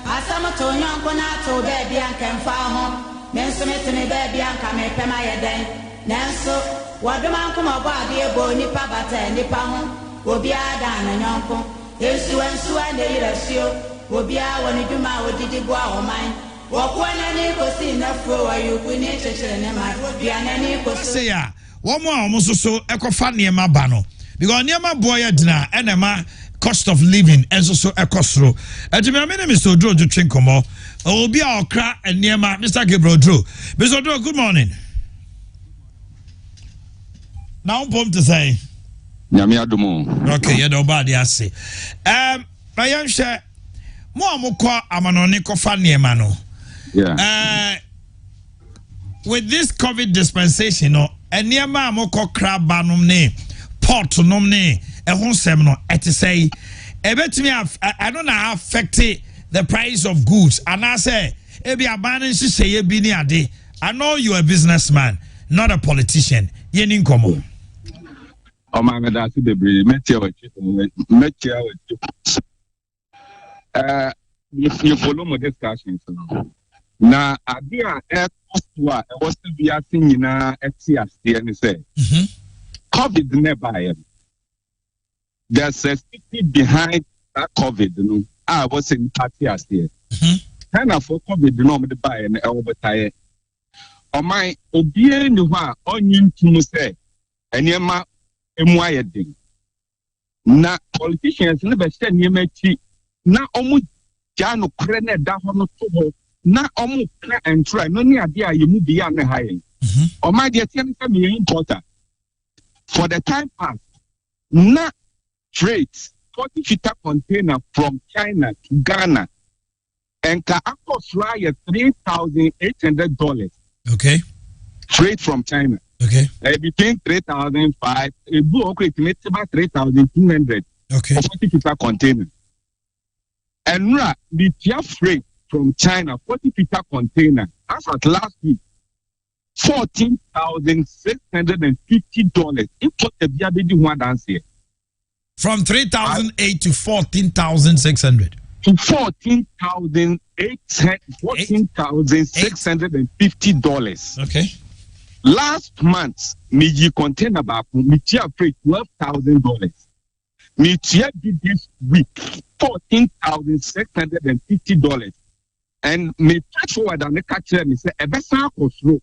Asama to nyonko na to baby anka mfa ho. Nenso metene baby anka me pema yeden. Nenso wadoma nkoma bo ade bo nipa bata nipa ho. Obi ada na nyonko. Yesu ensu ane yirasio. Obi a woni dwuma odidi bo a oman. Wokwana ni kosi na fro ayuku ni chechere ne ma. Obi anani kosi. Say ya. Womo a omososo ekofa niema ba no. Because niema boy dina enema cost of living and so ekosro. My name is Odro Jutrinkomo. Obi a okra and niema Mr. Gabriel Odro. Mr. Odro, good morning. Now pom to say. Nyame adomo. Okay, you don't bad say. I am sure mo amokwa amanone kofa niema no. Yeah. With this COVID dispensation no, niema amokwa crab banum ne pot nom ne ehonsem no say ebetimi I don't know affect the price of goods and I say ebi abanin shiseye bi ni ade. I know you are a businessman, not a politician. Yeni nkomo. O ma me da si debre metia we you follow my discussions no. Na ade a cost wa e was be asin nyina eti ase ni say. COVID never. There's a city behind that COVID. No, I was in party as here. Kind of for COVID, no, the buy and overtire. On my obedient, onion to say, and yama emwayeding. Na politicians never send you mechi. Na omu jano krene da hono to. Na omu kra and try. No ni idea you move beyond the high. On my dear, tell me important. For the time past, na trade 40-footer container from China to Ghana and ka cost $3,800. Okay. Trade from China. Okay. Between 3,500, about 3,200. Okay. For 40-footer container. And the freight from China 40-footer container as at last week. $14,650. Import the BABD one dance here. From 3,800 to 14,600. To $14,650. Okay. Last month, me container back, me freight $12,000. Me this week $14,650. And me touch forward and the catcher me say a best slow.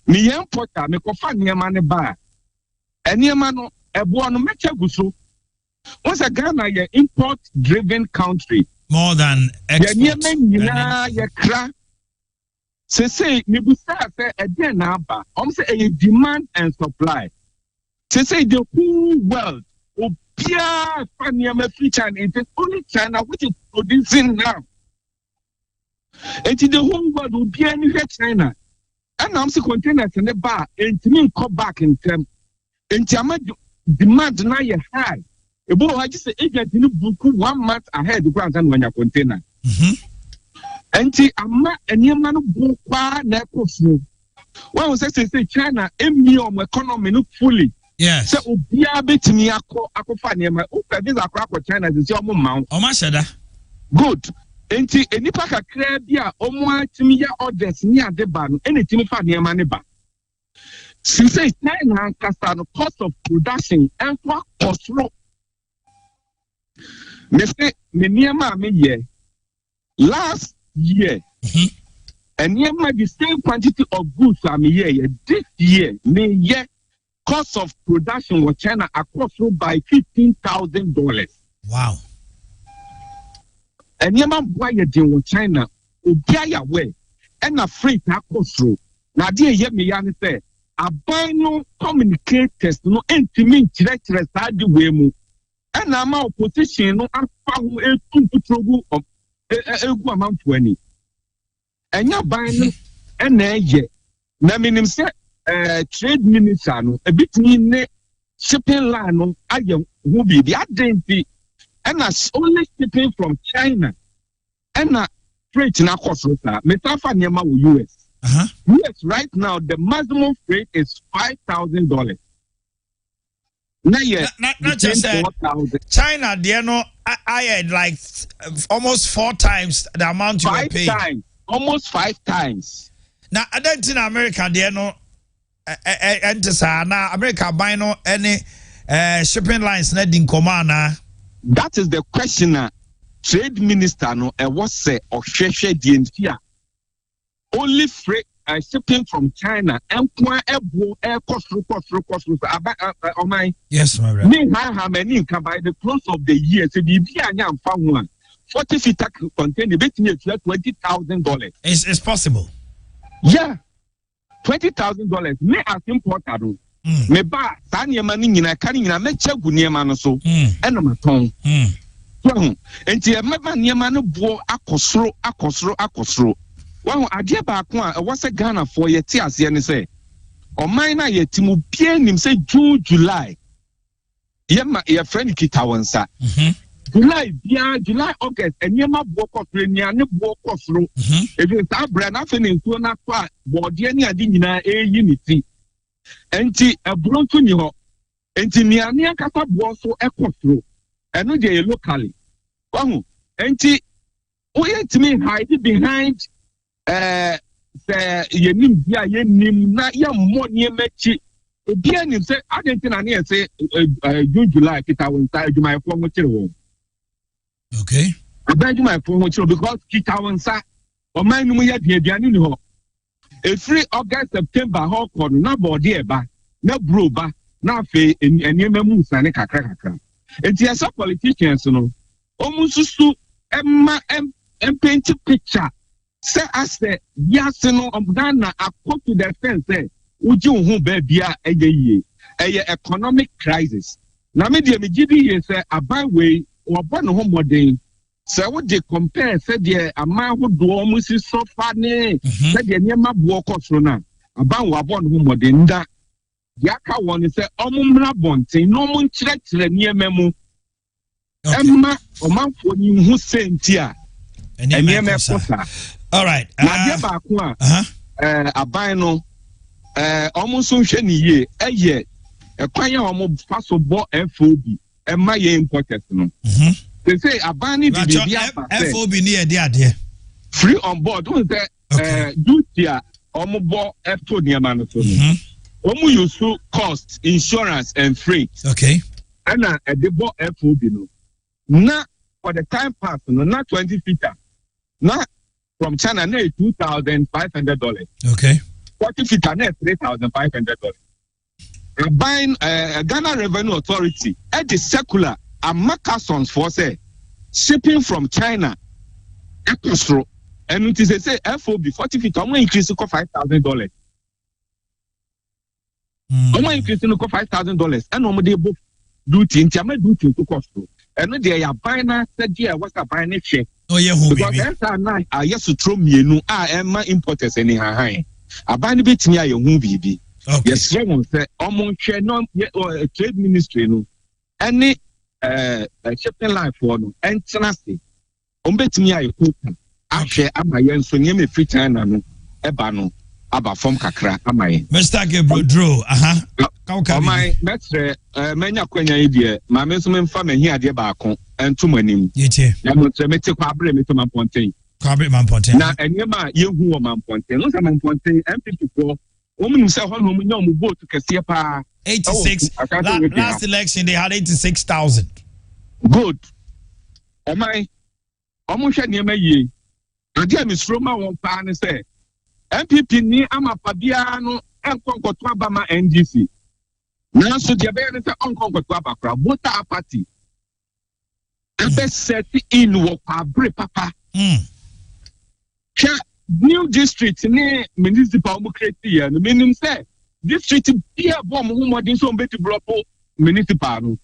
Me importer me kofa niema ne ba niema no ebo no meche guso once a Ghana ye import driven country more than export niema nyina ye kra say me busa say e dey na ba say a demand and supply say the whole world obia fa niema free China it is only China which is producing now it is the whole world obia ni China. And I'm see containers in the bar, and to me, come back in term. And demand now you high. A boy, I just say, agent in the book 1 month ahead the ground and when your container. And I'm not a new man of book, Nepos. Well, was I say China, M economy no fully. Yes. So, be a bit to me, I find my these are crap for China, is your mount. Oh, my shada. Good. Enti enipa kakra bia omo atimi ya orders ni ade ba no enetimi fa ne ma ne ba since China kasa no cost of production and for cost low me say me niema me ye last year and niema the same quantity of goods am here this year me ye cost of production was China across by $15,000. Wow. And Yaman Boakye in China, Ubia way, and a freight across. Now, dear Yemian said, I buy no communicators, no intimate directors, I do way. And I'm our position, no, I'm found a trouble of a amount 20. And you're buying an age. Now, mean him say, trade minister, a bit near shipping line, I will be the identity. And that's only shipping from China. And freight in our cost, Metafa Nema US. US right now, the maximum freight is $5,000. Now, yes, not just China, they no I had like almost 4 times the amount you were paid. 5 times, almost 5 times. Now, I don't think America, there no, now America buy no any shipping lines not in command. That is the question. Trade minister no, was say or share the only freight shipping from China and cost. Yes, my brother. By the close of the year, so the 40 feet contain the $20,000. It's possible. Yeah, $20,000. Me as importer, me ba sanya mani nyina kani nyina me chegu niema no so ena maton. Enti e meba niema no bo akosoro. Wahu ade ba ko a wo se Ghana for ye ti ase ne se oman na ye timu bie nim se June July ye ma ye friend kita wonsa July August eniema bo kosoro nia ne bo kosoro ebi sa bra na fe ne nsuo na to a bode ani ade nyina eyi ni ti enti ebronto ni ho enti niane akata bo so ekosoro eno de locally wahu enti oye timi hide behind yenim bia yenim na ya mo nie mechi bia nim say Argentina na say June July kita wonsa adwuma efo mo kire wo okay adwuma efo mo kire because kita wonsa o man nu ya diaduane ni ho every August September ho ko na body eba na bro ba na fe eniema mu sane kakra enti as politicians no omususu emma paint picture. Say as the yasino Ghana according to the sense say uji hu bebia eye economic crisis. Na me de me gidi ye say aban we obo no homodin. Say we dey compare say the aman ho do omusi sofa ne say the niema bo kosoro na aban wo abo no homodin da yaka won say omumra bonten no mu nkyerɛkyerɛ niema mu emma omanfo ni hu sentia niema kosa. All right. Aban no almost so hwe ni ye eye ekwan ya omo faso bo FOB e ma ye importers no they say aban ni bibia FOB ni e de ade free on board don't say duty a omo bo FOB ni ma no so omo use cost insurance and freight okay and the bo FOB no na for the time pass no na 20 feet na from China, $2,500. Okay. 40 feet, $3,500. Buying Ghana Revenue Authority at the circular Amakasons for say shipping from China. And it is a say FOB 40 feet. I'm going to increase it to $5,000. I'm going to increase it to $5,000. And I'm going to duty. I'm going to duty to cost. And they are buying said, yeah, what's a buying check? Oh yeah, who because that's now I yes to throw me no Emma importers any high. Abani bit me ayo hu bibi. Yes, someone say omon share no trade ministry no. Any shipping line for no entrance. Bet me ayo kuta. I share ama yen so nyeme free China no eba no aba form kakra amaye. Mr. Gabriel my metre menya kwanya idie ma me so memfa mahi ade ba ko entum anim yete na mo tremete kwa abre me to mamponten na enema yehu o mamponten no sa mamponten MPP ko omunim se ho no mu nya mu vote kese pa 86 last election they had 86,000 good my omo hwe ne ma yie ade a misro ma won pa ne se MPP ni amapa bia no enkonkoto abama NDC now, so the American Bota party. The set in what papa. New district near municipal democracy and the minimum said district be a bomb who modern so better blopo municipal.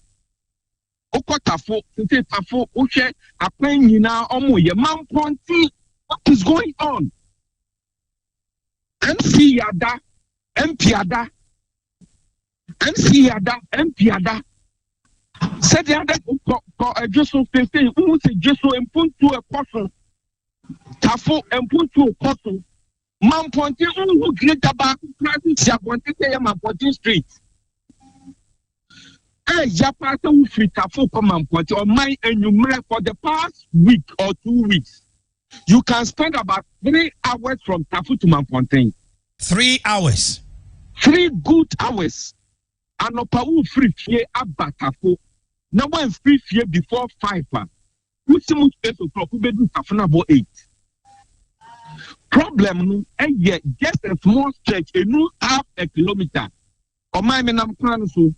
Okotafo, Tafo, Oche, a plain you now almost your man ponty. What is going on? MC Yada, MP Yada. MC Ada said the other just so who say just so and put to a person Tafo and put to a person man pointing who great about crisis ya want to say man pointing street Yapa so fit for command point or my and you for the past week or 2 weeks. You can spend about 3 hours from Tafu to Mampontain. 3 hours. 3 good hours. And no power free fear about Tafu. No one free fear before 5. Which much better to do Tafuna about 8. Problem and yet just a small stretch, a new half a kilometer. Or my menam plan so.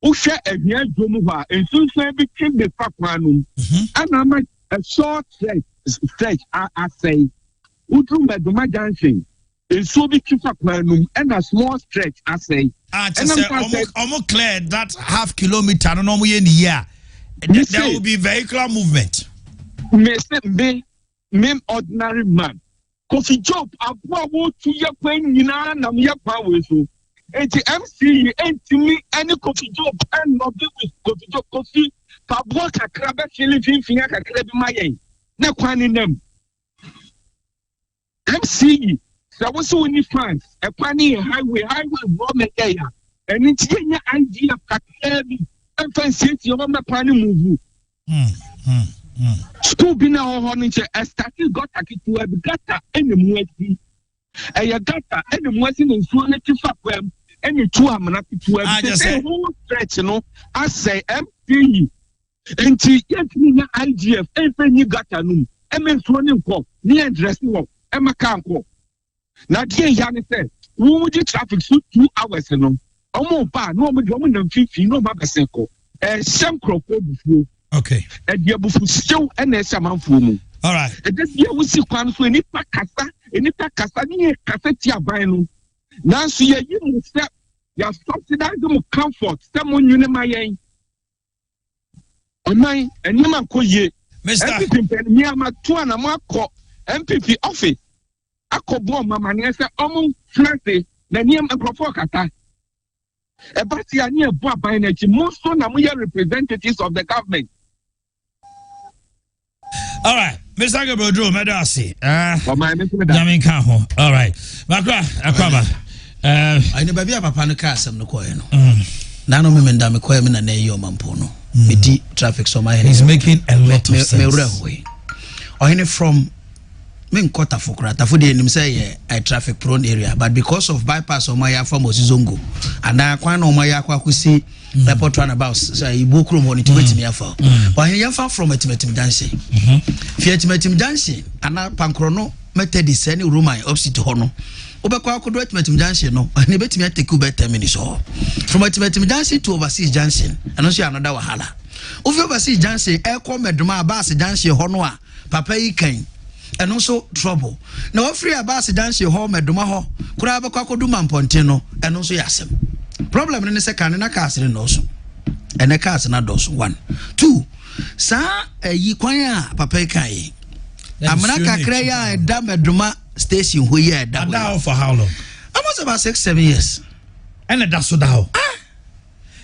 Usha a near Jumuha and soon say became the Fakwanum. And I'm a short stretch, I say. Udrum by Duma dancing. And so be Fakwanum and a small stretch, I say. And almost clear that half kilometer, no more in the year. There will be vehicular movement. Me ordinary man. Coffee job, I've walked to your plane, you know, and I'm your power. Enti MC enti me any coffee job and not with coffee job coffee pa boa kakra be fili finfin kakra bi mayen na kwani nam MC so we so ni fans e kwani highway government area eni ti nya idea kakra bi en fancy ti o ma kwani move school bi na ho no che starting got akitu e gata eni muati e gata eni muati no so na ti fa kwam any 2 amana to a whole stretch, I say MPE. And yet, IGF, and you got a room, MS running call, near dressing work, Emma can't call. Now, dear Yanni said, who would you traffic 2 hours alone? Almost bad, no more than 50, no matter circle. Some crop before. Okay. And you're before still and there's some for me. All right. And this year we see one for any Pacasa, near Cassetia Bino. Now, so you step, you are subsidizing comfort. Someone you know my aim. On my and you man call ye, Mr. Niama Tuana Marco, MPP office. I call bomb my man, yes, almost flatty, the name and Profocata. A Batia near Bob by nature, most of them are representatives of the government. All right, Mr. Gabriel, Medasi. Yamin Kaho. All right, Makra, Akaba. I never be a papa no car some no coin. Nano women damn equipment and a yo mampono. Midi traffic so my he's making a lot of sense. Railway. Or any from men quarter for crata for the name say a traffic prone area, but because of bypass on my from Zongo and I quan on my aqua who see the port runabout say book room on it to wait me for. But he far from a timetim dancing. Fiatimatim dancing and now pancrono meted is any room I opposite hono. Obekwa could wait metim junction no and you bet me take you 10 minutes or from metim junction to overseas junction and also another wahala. Overseas junction air come meduma bus junction honoa papa yi kan and also trouble. Now free a bus junction home meduma ho could have a do Mampontino and also yasem. Problem in the second and a castle in also and a castle not those 1 2 sa yi kwanya papa kai Amanaka Kreya and Dameduma station who ye down for how long? Almost about 6-7 years. And that's so down.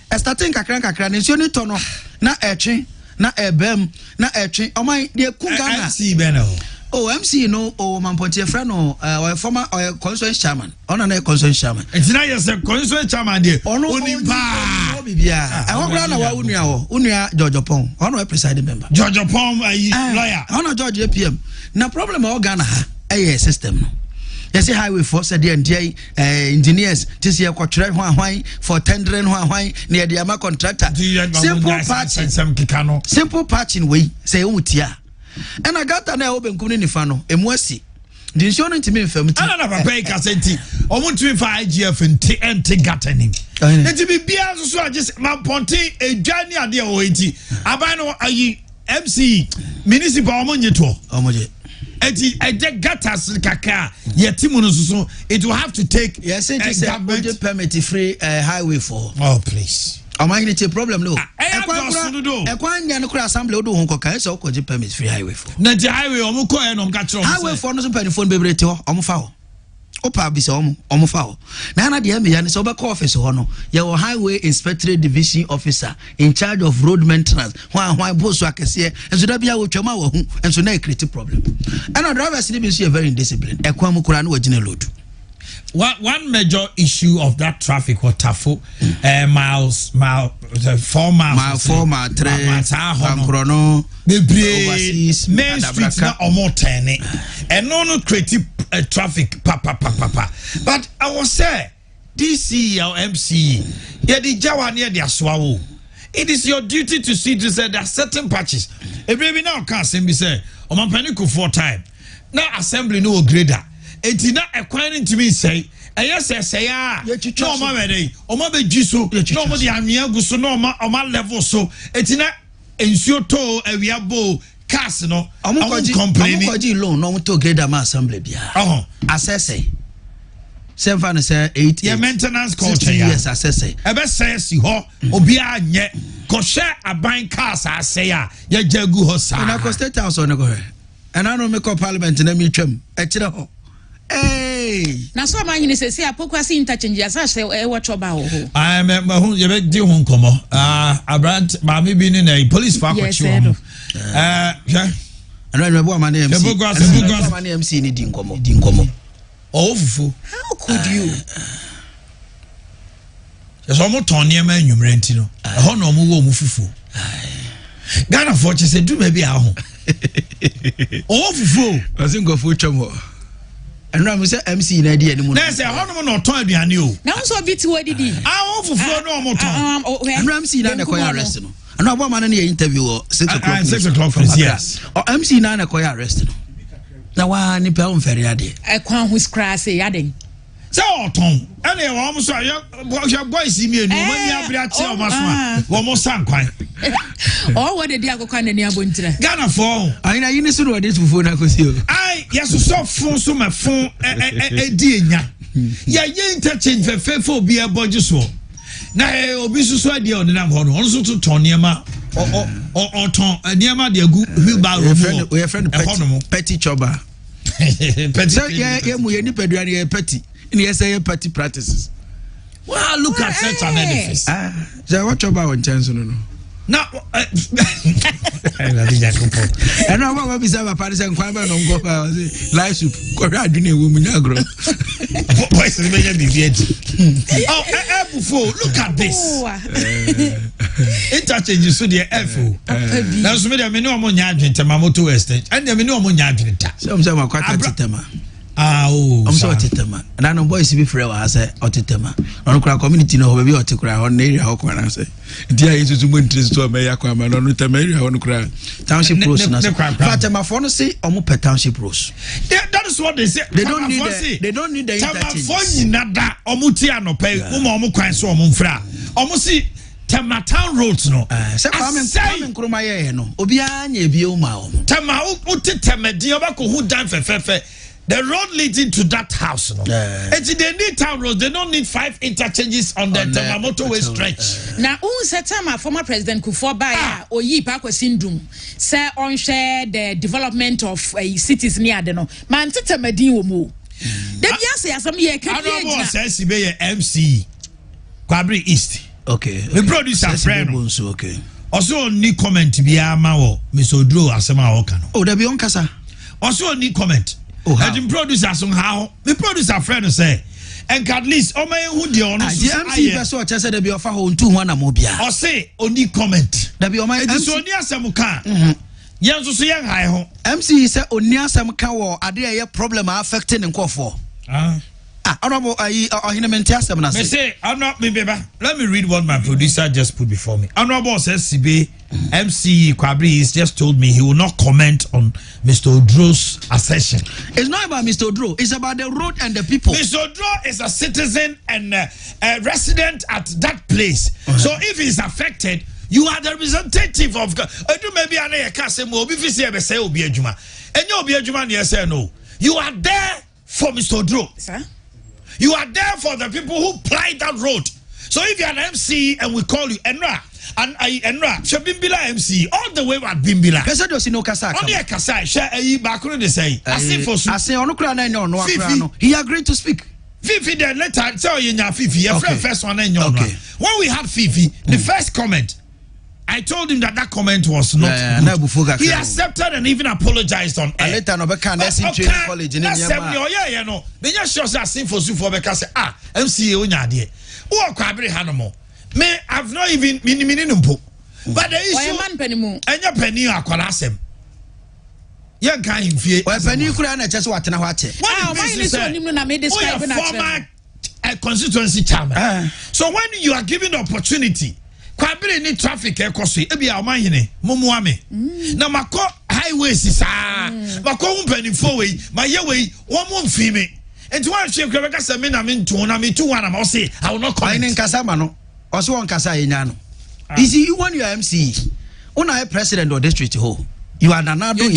I starting kakran is only tono na etching, na ebem, na etching. Oh my dear Kungana. MC Beno. Oh, MC no, oh, Mampontier friend, or former or constituent chairman, on a constituent chairman. It's not just a constituent chairman, dear. Oh, no, I won't run away. Unia George Pong, on a presiding member. George Pong, lawyer. On a George APM. No problem, organa, a system. Yes, highway force the NDA engineers this year for tendering near the Ama contractor. Simple patching way, say Utia. And I got an open Kunifano, a Mwesi. The insurance to me from I don't have a pay cassette. I want to for IGF and take got him. And to be beyond so just Mamponte a journey at the OAT. Abano MC Municipal Omanhene. I take gatas kaka. It will have to take a government permit free highway for. Oh please. Omanhene problem no. Ekwanya no kura assembly odo hon koka so ko je permit free highway for. Na je highway omo ko e no mka kire highway for no so penifon bebrete ho omo fa ho. Opa bi se omo fa ho. Na de me ya ne so be ko office ho no. Ye wo highway inspectorate division officer in charge of road maintenance. Hwan boss akese enso da bia wo twama wo hu enso na create problem. And drivers ni be so very indisciplined. Ekwan mu kura no wagina load. one major issue of that traffic was Tafo, mile 4 miles. Mile 3. Krono. The main street na almost 10. And no creative traffic. But I was say, DC or MCE, yeah, the Jawa near the Aswawo. It is your duty to see to say there are certain patches. A baby now can't say, Omanhene 4 times. Now assembly no grader. It is not acquiring to me say, yes, say, no, my way, or my jiso, no, the Amiago, so no, my level, so it's not ensure to a viable casino. I'm complaining loan, no to grader my assembly. Oh, assess. 7 say 8 yeah, maintenance culture. Yes, assess. Ebe says you ho obia nye ko share a buying cars I say ya jagu ho sa. Na ko state house on go. And I don't make up parliament na me twam. E kire ho. Hey. Na so Omanhene say apokwasi interchange asa say e watch oba ho. I me hu ye be di hu nkomo. Abrant ma me bi ni na police fa kwachi ho. Yeah. And I remember man MC. Man MC ni di nkomo. Oh, fufu. How could you? There's almost Tony man you rentino. A honor mu fufu. Ghana for say do maybe a home. Oh, fufu. I think go for chamo. And I say MC in idea anymore. There's a honor no time behind you. Now so bit what did he? I fufu no more time. And MC na ko arrest no. And no man na interview 6 o'clock. 6 o'clock yes. Or MC na ko arrest no. Na wa ni pe on fere ade e kwan hu skra say yaden se oton ene wa mo so ya boys mi enu mo ni abria che o maso wo mo san kwan o wo de dia akokwa na ni abontira Ghana for ayina yini so do de fufu na kosi o ai yeso so fun so ma fun di enya ya ye interchange fe obi e boju so na obi so ade o de na ho no so to ton niema o ton niema de agu wheelbarrow we friend petty choba petty so yeah mu ye ni pedua ni petty ni ye say petty practices well look at such an edifice so what choba on chance no now I love you and I want to be serve party and kwan ba no go live soup ko adune wo mu nyagro boys me ya bibieti oh before look at this interchange so the FO now so me dey me no mo nya adwente ma moto estate and me no mo nya adwenta so I'm say ma kwata titema I'm so titema and I know boys be free wa say otitema on kura community no ho be otikura on area ho kura say dia isusu mo interest to me yakwa ma no tema area ho kura township pros na Fatima for no say omo per township pros that is what they say they don't need the interchange for nyinada omo ti anope omo kwan so omo mfra omo si Tema town roads no say kwame nkroma ye no obi anya ebie o ma omo tema uti temedi obako hu dan fefefe. The road leading to that house, no. They need town roads. They don't need 5 interchanges on the motorway stretch. Now, who said time former President Kufuor Baya or Yi Pakwa Syndrome say on share the development of cities near the no. Man, tita medi umu. They say some year can says he be MC Kwabri East. Okay. We produce a friend. Okay. Also, ni comment be a mawo Mr. Odro asema okano. Oh, there be on kasa. Also, ni comment. I didn't produce as on how the producer friend say, and at least oh my who the honor MC person just said be offer on 2 1 amobia. Or say only comment. That be on my MC only asamuka. Yan so yang high ho. MC say only asamuka wo ade ye problem affecting nkofo. Honorable Omanhene asem na say. Say let me read what my producer just put before me. Honorable says CB MC Kwabri just told me he will not comment on Mr. Odro's assertion. It's not about Mr. Odro. It's about the road and the people. Mr. Odro is a citizen and a resident at that place. So if he's affected, you are the representative of God. Maybe I can't say more. If you say Obi Ejuma, and you Obi Ejuma, you say no. You are there for Mr. Odro. Sir? You are there for the people who ply that road. So if you are an MC and we call you Enra, and Bimbila MC all the way at Bimbila. Kasa do sino kasa. Only a kasa. Share a background they say. I say onukura na no. He agreed to speak. Fifi then later tell you Fifi. Your first one and when we had Fifi, the first comment I told him that comment was not good. He accepted and even apologized on air. Later, no, but can't see training college in India. No, they just shows us for Sufor because MCA Unyadi. Oh, Quabri Hanamo. May I've not even meaning. But the issue, and your penny are Colasem. Young kind of fear. Well, penny could just what and what. Former constituency chairman. So when you are given the opportunity, Kwabere ni traffic ekoso ebi a Omanhene momuame na mako highways is mako mpanifo we maye we wo mo mfime enti wan hwe kwabeka se me na me nto na me tu wan am say I will not come in nkasa ma no oso won kasa yenya no you see you want your MC una president of district ho you are nanado in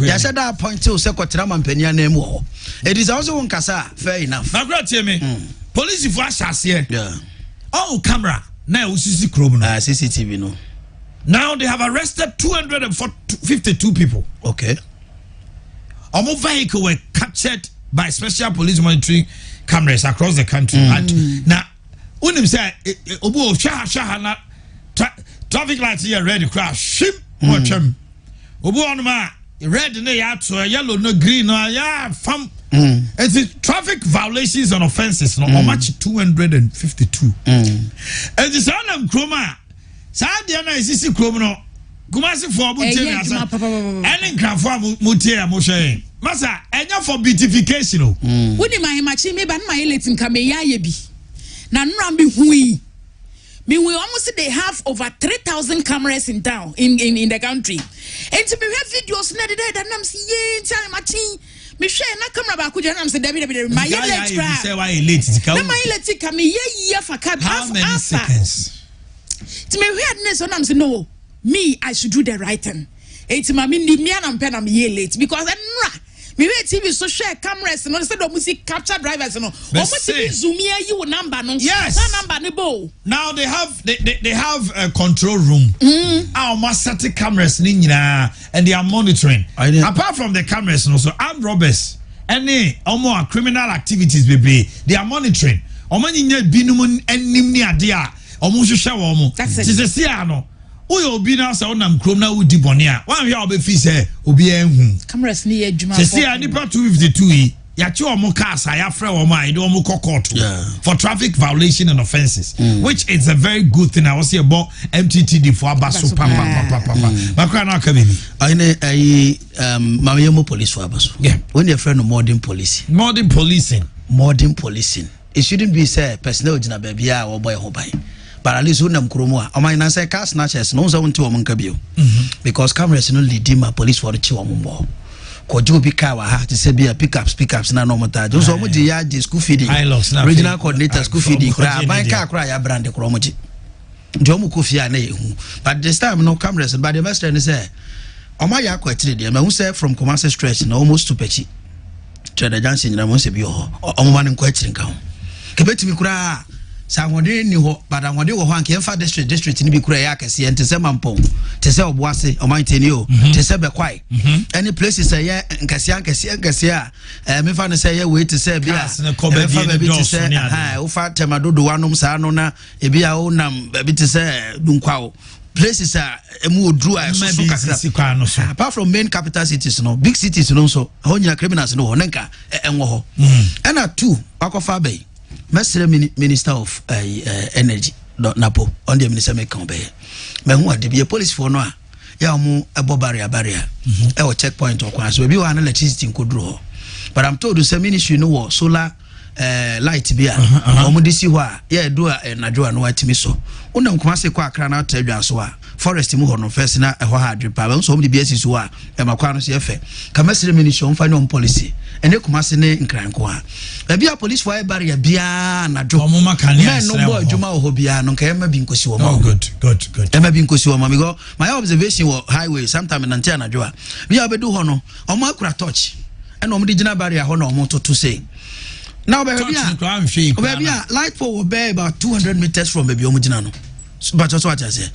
ya said that point to secretary mampania na emu it is also won kasa fair enough na grant me police for asase yeah oh camera now CCTV no. Now they have arrested 252 people. Okay. Our vehicle were captured by special police monitoring cameras across the country. And now, when them say, "Obo shaha traffic lights here red crash ship watch him." Obo onma red no ya to yellow no green no ya fam. It's the traffic violations and offenses no how much 252 and the sound of chroma Sadia na isisi chroma no Kumasi for Abuja and Grafo Mutia Moshe Masa enya for beautification no woni mahimachi me ban my letting kameya yebi na nrambi hui me we almost they have over 3,000 cameras in town in the country and to me have videos na that nam see ye tell machi me share na camera ba ku janam se David my late say why late na my late come ye for cab how many seconds to me weirdness on am say no me I should do the right thing it's my me am pen am ye late because me wait TV so share cameras no say do music capture drivers no o zoom here you number no yes that number no bo now they have a control room our set cameras ni nyina and they are monitoring apart from the cameras no so armed robbers any more criminal activities baby they are monitoring omanyinya binum enim ni ade a omo hwehwe wo mo tise no Oyo obi na sa onam krom na wudi bone a wan hwe obefi se obi enhu cameras ni adwuma se see anipa 252 yi ya che omo cars ya frɛ omo a ide omo court for traffic violation and offenses which is a very good thing I was say about MTTD for abaso papa makra na aka baby ayne ayi mamyemo police for abaso yeah when your friend modern policing it shouldn't be say personnel gina baby a wo boy ho bai but at least unam kromo a my na say car snatchers no so wonto omo nka bio because cameras no lead my police for the chi omo mo kojo bi car wa ha to say be pickups na no mota jo so omo di ya di school feeding regional coordinator school feeding kra ban car kra ya brand kra omo ji njo omo kofi a na ehu but this time no cameras but the best thing say omo ya kwatire de ma hu say from Kumasi stretch na almost to Pechi Trader Johnson na mo se bi ho omo ma ne kwatire nka ho kebetimi kra sa ngode ni ho bada ngode wo ho anke emfa district ni bi kura ya kase ente se mampon te se oboase Omanhene Yaw te se bekwai any places ya nkase a me fa no se ya we te se bia fa ba bi te se wo fa temadodo wanom sa no na e bia wo nam ba bi te se dunkwawo places emu odru a so kakra apart from main capital cities no big cities no so ho nyina criminals no ho nenka enwo ho ena 2 akofa bay Mestre Minister of Energy Napo on the minister make come be hu ade police for no a ya omo ebo barrier e wo checkpoint okwan so bi wa na electricity nkoduro but I'm told the ministry no solar light bia omo disi ho a ya do najo no atimi so unam Kumasi kwa akra na tadwa so a forest mu ho no first na e ho ha adrepa ba so omo de biasi so a e makwa no se efe ka Mestre ministry on final policy ene Kumasi ne nkranko a bia police for barrier bia na do omo makania no boy adwuma ho bia no ka ema bi nkosi wo ma good ema bi nkosi wo ma because my observation wo highway sometime na ntia na do a bia obedu ho no omo akura touch ene omo de gina barrier ho na omo toto say now bia light pole will be about 200 meters from baby omo gina no but just what I say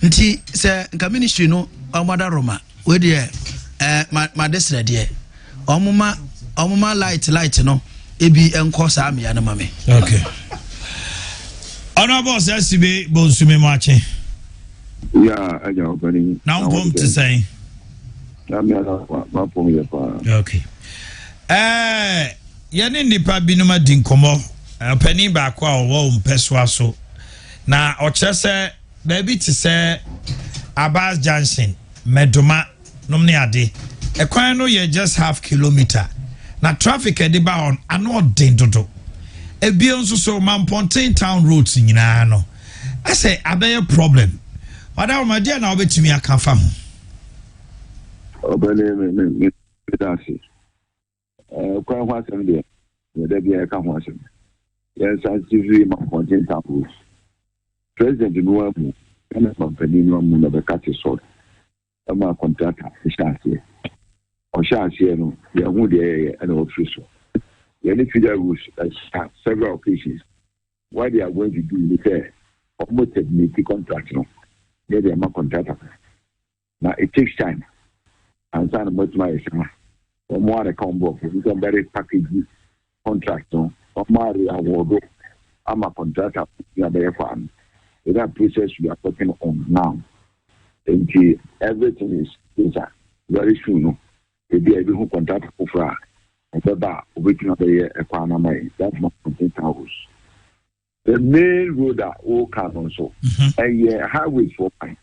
nti say nka ministry no omada Roma we dey ma desre dey omuma light no ebi enko sa me ya na mame okay honorable SCB Bonsume Maakye Yeah, I know, but now I'm to say. Okay. Yɛne nipa binom adi nkɔmmɔ panin baako a ɔwɔ mpɛsoa so na ɔkyerɛ sɛ baabi te sɛ Abbas Junction Medoma nom ne ade ɛkwan no yɛ just half kilometer na traffic ɛde ba hɔ ano ɔden dodo ebien nso so Mamponten town roads nyinaa no asɛ abɛyɛ problem wada ɔmadeɛ na wobɛtumi aka fa ho ɔbɛne medase kwan ho asɛm deɛ yɛda bia ɛka ho asɛm yɛnsa TV Mamponten town roads president no amu ɛna mampani no amu na bɛka te sɔre ɛma contractor hyɛ aseɛ ɔhyɛ aseɛ no yɛho deɛ yɛyɛ ɛna ɔfiri so yɛne federal rules several occasions what they are going to do is say almost terminate contract no they are my contractor now it takes time and so much my sama or more combo we can very package contract no or more award I'm a contractor you are there for that process we are working on now until everything is very soon no they be able to contract for waking up a Panama, that's my house. The main road are all cars also. And yeah, highways for fine.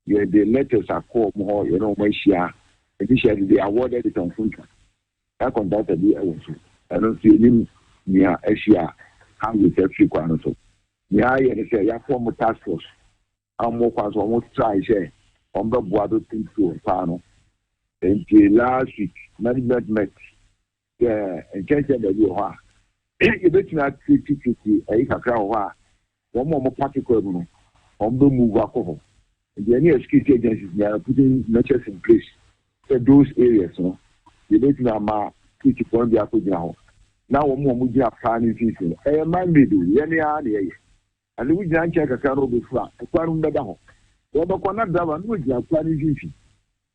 Yeah, the letters are called more, you know, my share. Initially, they awarded it on contract. I contacted the also. I don't see him near Asia, highways every corner also. Yeah, I say, yeah, form a task force. I'm more fast, almost try, say, on the border things to a panel. Until last week, management met. And can't tell you how. You bet me at 50, a crowd. One more particular on the move alcohol. And the near security agencies are putting measures in place for those areas. No, you bet me at 50 point the apple now. Now, one more movie are planning season. A man may do, any and we can't check a car before a quarter down. Well, the corner driver knows you are planning season.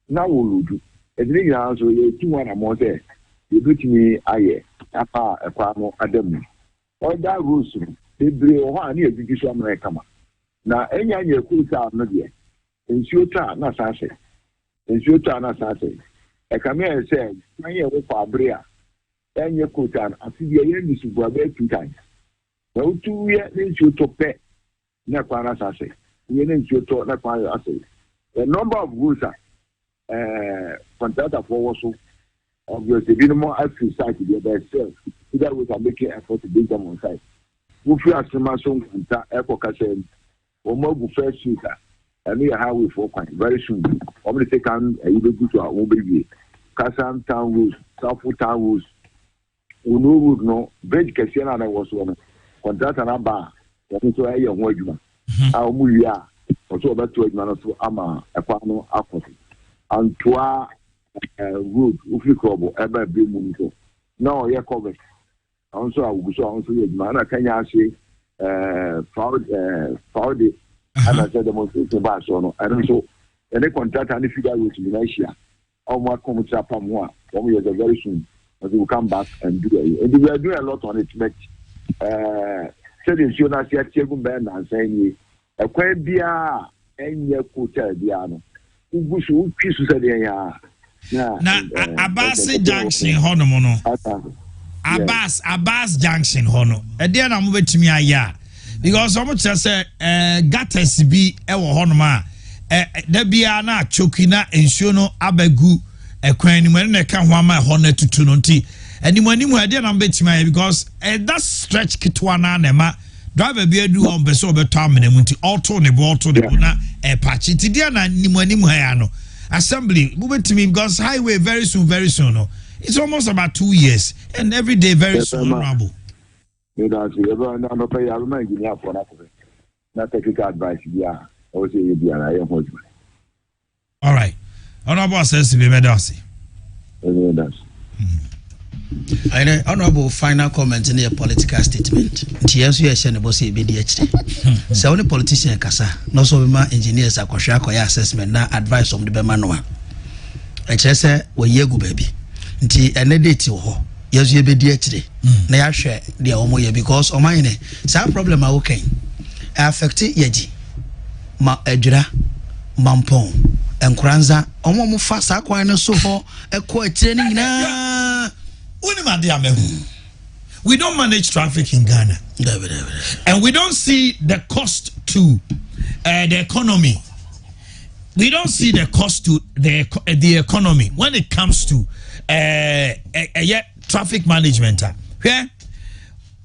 Now, we'll do. And then also, you 2 more there. You put me aye, a farmer, Adam. All that rules, they bring one year to give some recama. Now, any year cool town, not yet. In Shota, not Sassy. In Shota, not Sassy. A camera said, my year with Fabria. 10 year cool town, I see the end is to 2 times. No 2 years, then you to pay. Napana Sassy. You need to talk Napana Sassy. The number of rules are contractor for also. Obviously, we no more active site to be themselves. Either we are making effort to bring them on site. We feel as a mason and airport castle or more first shooter. And we are highway for very soon. Only second, you will go to our own baby. Kassam town rules, Southwood town rules. We know would know. Bridge Kessben and I was one. Contract and bar. That is why you are one. Our movie are also about 2 minutes to Ama, a partner, apathy. And to road ufi krobo ebe be mu nso na o ye cover also aguso also ye ma na kanya ase fraud ana said the most ba so no and so any contract and figure with Malaysia or more come to apam ho a we are very soon but we will come back and do it and we are doing a lot on it but said in Fiona sia tiegum be na saying e kwa bia enye hotel bia no ugusu twisu said ya na Abbas Junction hono no Abbas Junction hono e dey na mo betumi aya because omo tell say gutters bi e wo hono ma da bia na choki na ensuo no abagu ekwan ni mo na ka ho ama ho na tutu no nti animu e dey na mo betumi aya because that stretch kitwa na ma driver bi adu on be so beto amena mu nti auto ne bo na patch ti dey na animu ha ya no assembly moving because highway very soon no it's almost about 2 years and every day very soon honorable technical advice all right honorable says to be medasi honorable final comment in your political statement. TSU is saying about BDH. So only politician kasa, no so be engineers akwahwa assessment na advice on the bemanoa. I just say we yegu baby. Nti ene date ho. Yesu ye BDH na ya hwe de omo ye because Omanhene sa problem a okay affect yeji. Ejira Mampong Nkranza omo mo fa sa kwan no so ho ekọ atire ni nyina we don't manage traffic in Ghana and we don't see the cost to the economy. We don't see the cost to the economy when it comes to traffic management.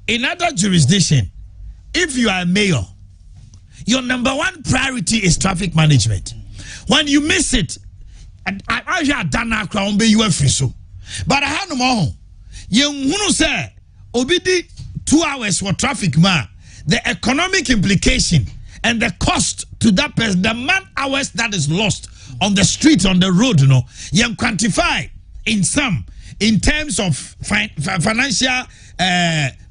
In other jurisdiction, if you are a mayor, your number one priority is traffic management. When you miss it, I done a crown be you so. But I had no more. You say obedi 2 hours for traffic man. The economic implication and the cost to that person, the man hours that is lost on the street, on the road, you know, you quantify in terms of financial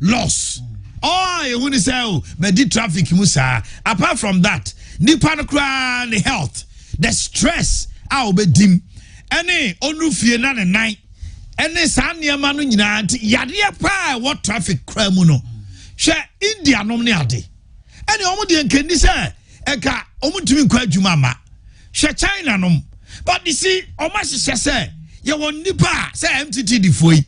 loss. Oh, you want to say, oh, the traffic musa. Apart from that, the health, the stress, dim. Any onufie na ne nine. Any sanya manu nyina anti yade pa what traffic crime no. She India nom ne ade. Any omo de nkendi say eka omo tumi kwa adwuma ma. She China nom. But you see, omo hye say ye won nipa say MTT di foi.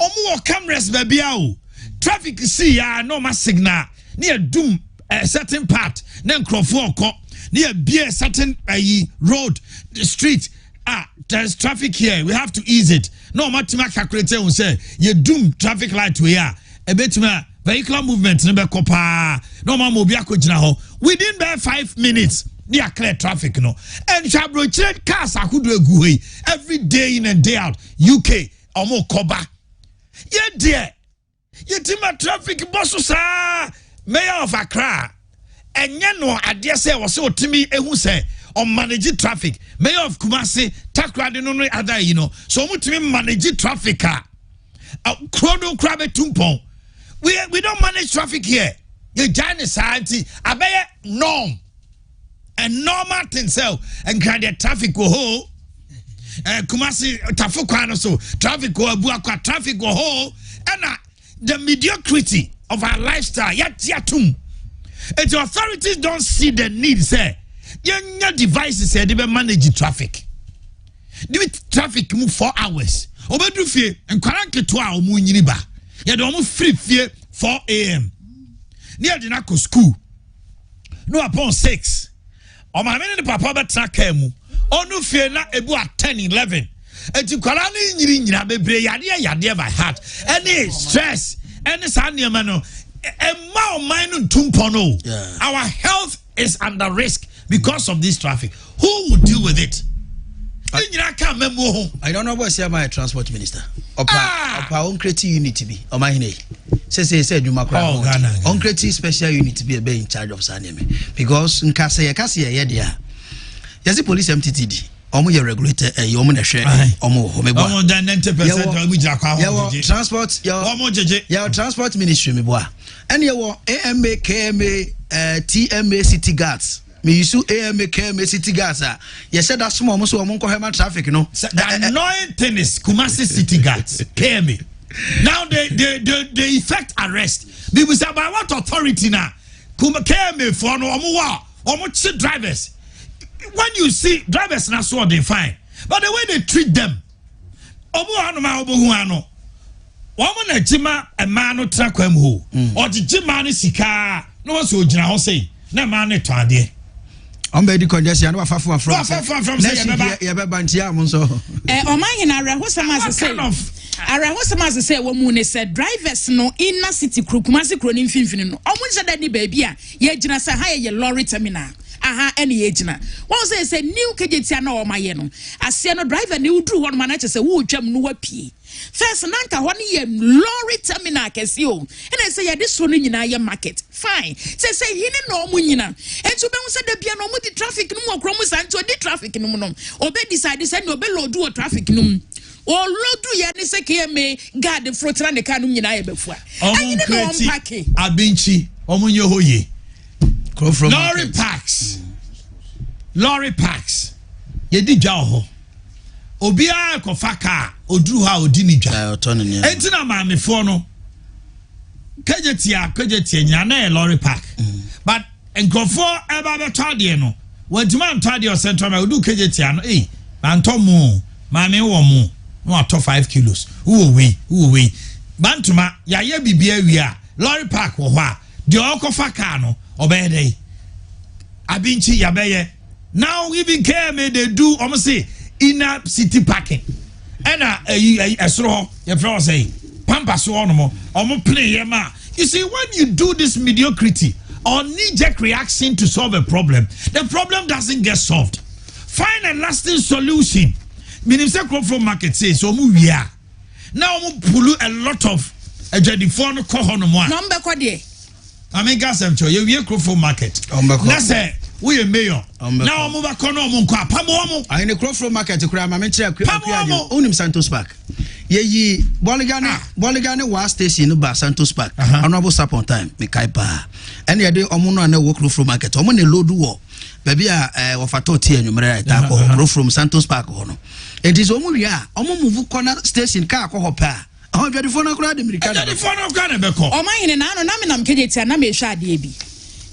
Omo wo cameras ba bia o. Traffic see ya no ma signal. Near doom a certain part. Then crofo ko. Near be a certain road, the street. There's traffic here. We have to ease it. No matter calculator will say you doom traffic light we are. A bit vehicular movement number copa. No more mobiako jina. Within by 5 minutes, near clear traffic no. And Shabro cars are good every day in and day out. UK or more coba. Yeah, dear. You tima traffic boss mayor of Accra. And you know, I dare say was so to me who say on manage traffic. Mayor of Kumasi, Takra no other, you know. So much me manage traffic. Chrono crab tumpon. We don't manage traffic here. You giant society, I bear norm. And normal thing so and can the traffic go ho. Kumasi Tafukano so traffic go Boakye traffic go ho. And the mediocrity of our lifestyle, yet yatum. And the authorities don't see the need, say, your devices say they manage traffic. Do traffic move 4 hours. Obedu fie and kwaranke 2 hours mu nyiniba. Ya do free fie 4 a.m. Near the nako school. No upon 6. O ma mene papa betra ka mu. Onu fie na ebu at 10 11. Enti kwara na nyina bebre yade by heart. Any stress, any saniema no. Our health is under risk because of this traffic. Who will deal with it? I don't know what's my transport minister. Opa on create unit to be Omanhene. Say you macro on create special unit to be in charge of Saneme. Because in Cassia, yeah, there's a police MTTD. Omo ye regulator you omo na hwe omo ho mebo omo dan 90% omo jira kwa ho transport omo jeje ya transport ministry mebo and ye wo AMA KMA TMA city guards me use AMA KMA city guards ye said that small omo so omo nko hema traffic no the annoying thing is Kumasi city guards KMA now they effect arrest people say by what authority now KMA for no omo chi drivers. When you see drivers na so they fine, but the way they treat them, woman a jima a man no track him who or the jima sika no so jina say na man to ade. Bedi congestion no afafu from say bantia mo so Omanhene arahosama say womu ne say drivers no inner city Kumasi kro ni mfimfini no omo nje da ni baby a ye jina say ha ye lorry terminal any ejina won say new kejetia na o maye no ase no driver ni udru won ma na che say wo twam no wapie first nanka ho ne ye lorry terminal kesi o and say ye this so no nyina ye market fine say hine no mo nyina entu be hu say da bia no mo di traffic no mo kro mo santo di traffic no mo no obe decide say no be load o traffic no o load ye ni say KMA guard flotra ne ka no nyina ye befua anyi no Maakye abinchi omunye hoye lorry parks ye di dwa ho obia ko faka odru ha odi ni dwa enti na maamefo no kajetia nya na lorry park but Nkofo eba beto de no. Wantuma ntwa de o central ma odu kejetia no manto mu maame wo mu no ato 5 kilos. Wo we. Bantuma ya ye bibia wi a lorry park wo ho a de okofa car no obeyede. Abinchi ya beye. Now even care me they do almost say inner city parking. And esro your friend say pampas no mo play yema. You see, when you do this mediocrity or knee-jerk reaction to solve a problem, the problem doesn't get solved. Find a lasting solution. Meaning say from market say so we are now pull a lot of a jadi phone call on one number kwade I mean gas am cho you Crofo market na say we a mayor now mo ba kono mo nko apamo mo I ne Crofo market kura ma me kire akua onim Santos Park ye Boligane wa station no ba Santos Park honorable support time me kai pa ene ye de omo no na wo Crofo market omo ne load wo baby a wo fato tie anwumre ta ko Crofo Santos Park ho no it is omo wi a omo move corner station car ko hopa oh jadi phone akura de mirika jadi phone akura de beko Omanhene na no na me nam kejetia na me hwa ade bi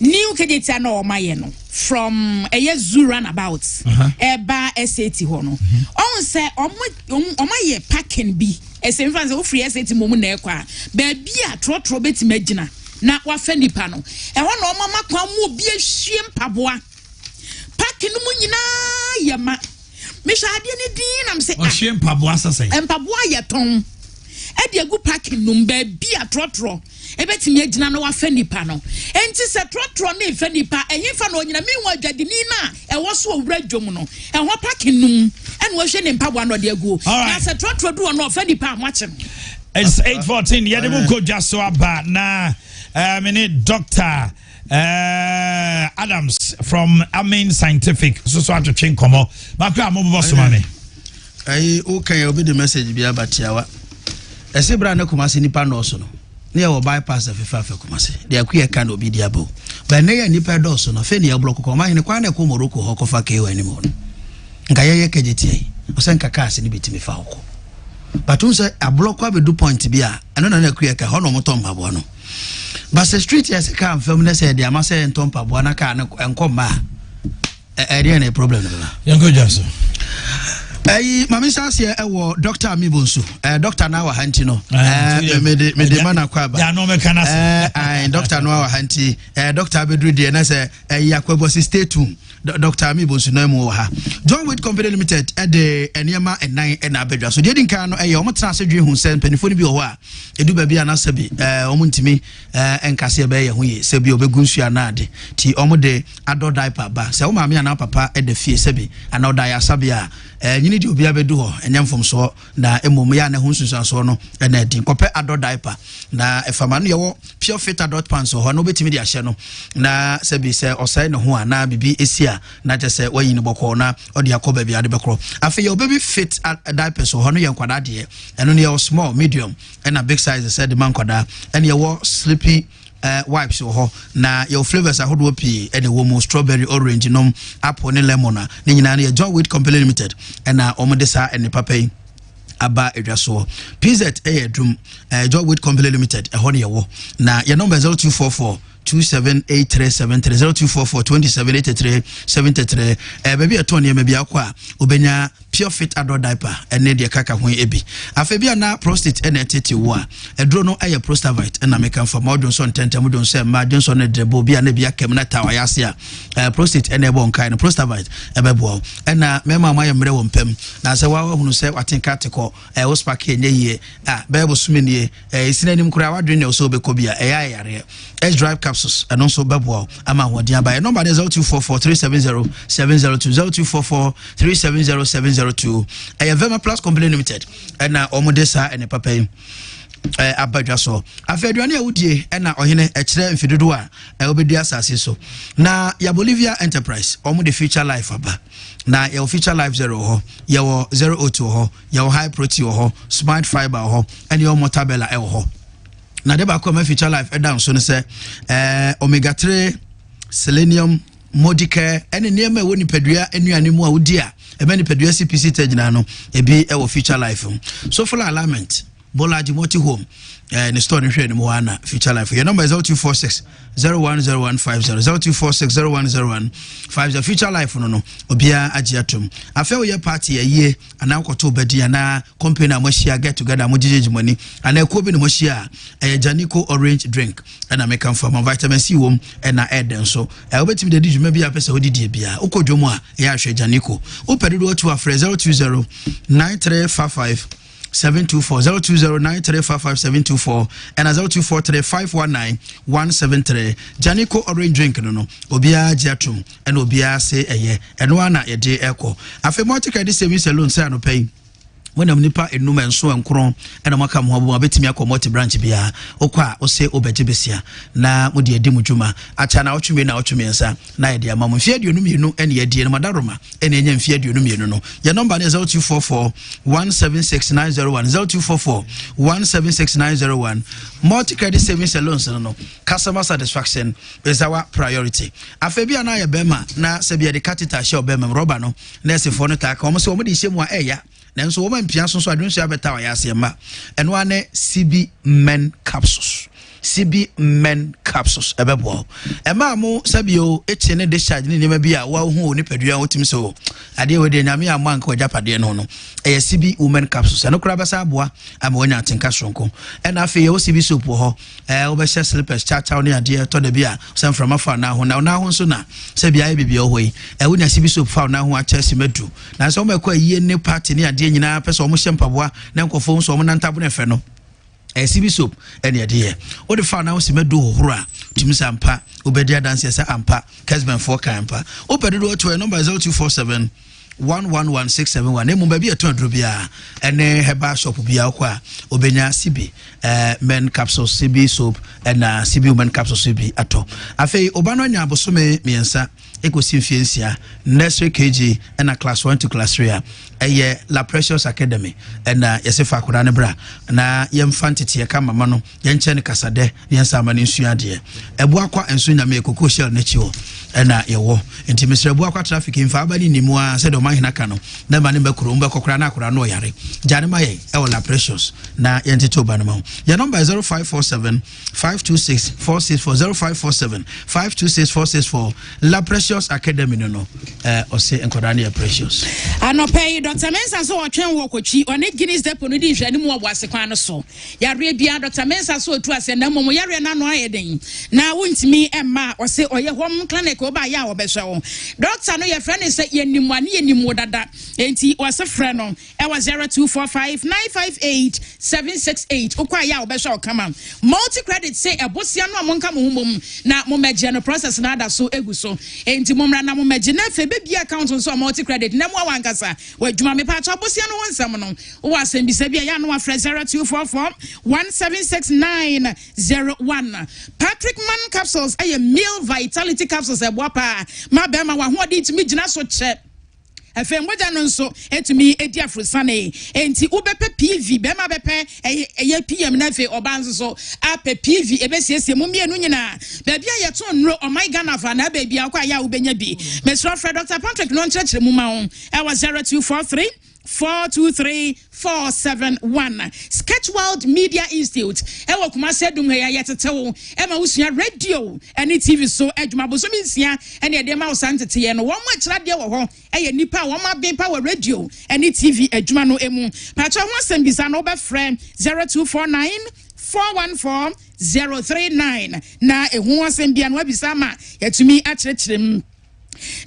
new kejetia na Omanhene no from a zoo runabout eba SAT ho no on say omaye parking bi ese mfa say ofri SAT momu na ekwa ba bia trotro beti magina na wa fa nipa no e ho na omama kwa mu obi ahwie mpaboa parking mu nyina yema me hwa ade ne din na me say ahwie mpaboa sasai mpaboa ye ton e de agu parking no ba bia trotro ebetimi agina no wa fa nipa no enti se trotro na fa nipa ehimfa no nyina mi wa dwadini na e wo so owura dwom no e ho parking num ene wo hwe ne mpaboa no de agu na se trotro do no fa nipa amache no. It's 8:14 yademu ko jaso aba na minute Dr. Adams from Amin Scientific so atwetwe nkomo makwa mo boss mame okay obi the message bia batiawa ese bra na kuma se nipa no so no ne wo bypass afifa kumase de akuye kan obi diabo ba ne ya nipa do so no fe ne ya block ko Omanhene kwa na ko Morocco ho ko fa ke wani mo nka ye kejetie o se nka ka se ni betimi fa ho batun se a block kwa be do point bia eno na akuye ka ho no moto mbabo no ba se street ya se ka amfam na se de ama se nto mpabo na ka na enko ma e dey problem no yango jaso mami sase Dr. Amibonsu Dr. Nawa Hanti no me de mana kwaba ya no me kana se Dr. Nawa Hanti Dr. Bedru de na se yakwebosi stay tuned Dr. Amibonsu no mu ha John Wade Company Limited de eniema enan na abedwa so de dinka no omo tra se dwe hu se penifo ni bi ho a edu ba bia na se bi omo ntimi enkase be ye hu ye se bi obegunsu anade ti omo de ado diaper ba se o maami ana papa de fie se bi ana da ya sabia nyini di obi abedu ho enyam fom so na emom ya na hu sunsun so no na din kope ado diaper na efama no ye wo pure fit adult pants ho no betimi di ahye no na se bi se osai ne ho ana bibi esia na je se wayi ne bokọ na odi akoba bi ade bekro afi ye baby fit diaper so ho no ye nkwada de eno ne ye small medium and a big size said the man kwada and ye wo sleepy wipes ho na your flavors ahodo pi and the woman strawberry orange nom apple ne lemon na nyina na John Wade Company Limited and na omode sa and papa aba edwaso PZ drum John Wade Company Limited ho ne ye wo na your number 0244 278373 0244 278373 baby atoni e mebia kwa obenya pure fit adult diaper ene de kaka ho ebi afebia na prostate ene tete wo a edro no aye prostavite na meka for modern son tentem don say ma Johnson ne drebo bia na bia kem na tawa yase a prostate ene bon kai no prostavite ebebo ena mema ma ye mre wo mpem na se wa hunu se watenka teko hospital enye ye bebo sumenie isinanim kura wadwe ne so obeko bia yare S drive capsules and also bebo ama hodia ba number 0244 370 702 0244 370 702 Vema Plus Company Limited and omodesa and papa abadwa so afeduane awudie na ohene ekire mfidodo a obedi asase so na ya Bolivia Enterprise omo the future life aba na ya future life 0 ho ya 002 ho ya high protein ho smart fiber ho and your motabella ho na de ba ko ma future life down so ne se omega 3 selenium modicare ene niam e woni padua anuane mu a wodi a ebe ni padua CPC tagina no ebi e wo future life so full alignment Bolaji Moti Home and the store in Moana Future Life. Your number is 0246 010150 0246 010150 Future Life no Obia Ajiatum. I feel your party a year and now to Bediana company Moshia get together Mojiji money and a Kobe Moshia a Janico orange drink and I make come from a vitamin C womb and I add them so I'll bet him the digit maybe a person who did Bia Oko Jomoa Yashe Janico Opedo to a phrase 020 9355 724 0209355 and as 0243519173 Janico orange drink no obia jatum and obia say eye and one na ye de echo afi multi credit savings alone say no pay when am nipa enum enso enkron and amaka mo abo betimi akomoti branch bia okwa o say obeje besia na mo de edi mudwuma acha na otweme na otweme nsa na ye de amam fie aduonum yenu ene ye de no madaroma ene enya fie aduonum yenu no your number is 0244 176901 0244 176901 multi credit savings loans no customer satisfaction is our priority afebia na ye bema na se bia de catheter share bema rubber no na se fo no ta ka o mo se o mo de shemu a eya nanso wo man pia so adwon so abeta wa yase ma eno ane CB men capsules ebebo ema mo sabio eche ne discharge ne nema bia wa hu ni padua wotimi so ade we de nyame amanka ojapade no no eye CB women capsules eno kura besa aboa ama wonya atenka sonko ena afi ye wo CB soap ho wo be share slippers cha ne ade to da bia sem from afa na ho so na sabia ye bibia ho yi wonya CB soap fa na ho a chesi medu na so mo ekwa yie ne party ne ade nyina pese mo hyempaboa na nkofo so mo nantabo ne fe no CB soap and the idea. What the found out, Simedo Hura, Tim Sampa, Ubedia Dances Ampa, Kessben 4 Campa. Open the door to a number 0247 111671. Name maybe a 200 rubia, and then her bar shop will be aqua, Obenya CB, men capsule CB soap, and CB women capsule CB at all. I say Obano Yabosume, Miensa. Ecosymphiancia, nursery KG, and a class 1 to class 3. A year La Precious Academy, and Yasefa Kuranebra, na Yemfantity, a Kamamano, Yenchen Casade, Yansamani Suadia, a Boakwa and Suna make Cocoshel Nature, and Yawo, and Mr. Boakwa traffic in Fabani Nimua, said Omanhene Yaw, Nemanimba Kurumba Cocrana Kurano Yari, Janamaye, our La Precious, na Yentito Banamo. Your number is 0547 526 464 0547 526 464 La Precious Academy no or say enkodani precious anopay Dr. Mensa so otwen wokochi one Guinness depo no di hwani mu obwase kwan no so yare bia Dr. Mensa so otu ase na momo yare na no ayeden na wontimi emma o se oye hom clinic oba ya obehwe wo doctor no ye friend say yenimu dada enti o se friend no e was 0245 958 768 okwa ya obehwe kama multi credit say ebosia no amonka mo humom na mo meje no process na ada so egu so enti momra na mo meje na fe bebi account so multi credit na mo wankasa wadwuma me pa cha bosia no wonsam no wo asem bi se bia ya no afre 0244 176901 Patrick Man capsules a meal vitality capsules e boapa ma be ma wa ho de timi gina so che efem boja no nso etumi edi afrosane enti ubepe PV be ma bepe eye PM na fe obanzo so ape PV ebesiesie mu mienu nyina ba bia ye to nro o my Ghana fa na ba bia kwa ya ubenya bi Mr. Fred Dr. Patrick no nchekere mu ma won e was 0243 423-471 Sketchworld Media Institute ewo kuma sedum he yetetewo e ma usua radio ene TV so adwuma boso minsia ene e de ma usantete ye no wo ma kira de wo ho e ye nipa wo ma be power radio ene TV adwuma no emu pa cho ho asembisa no be frame 0249 414 039 na ehu asembia no abisa ma yatumi akyerkyerem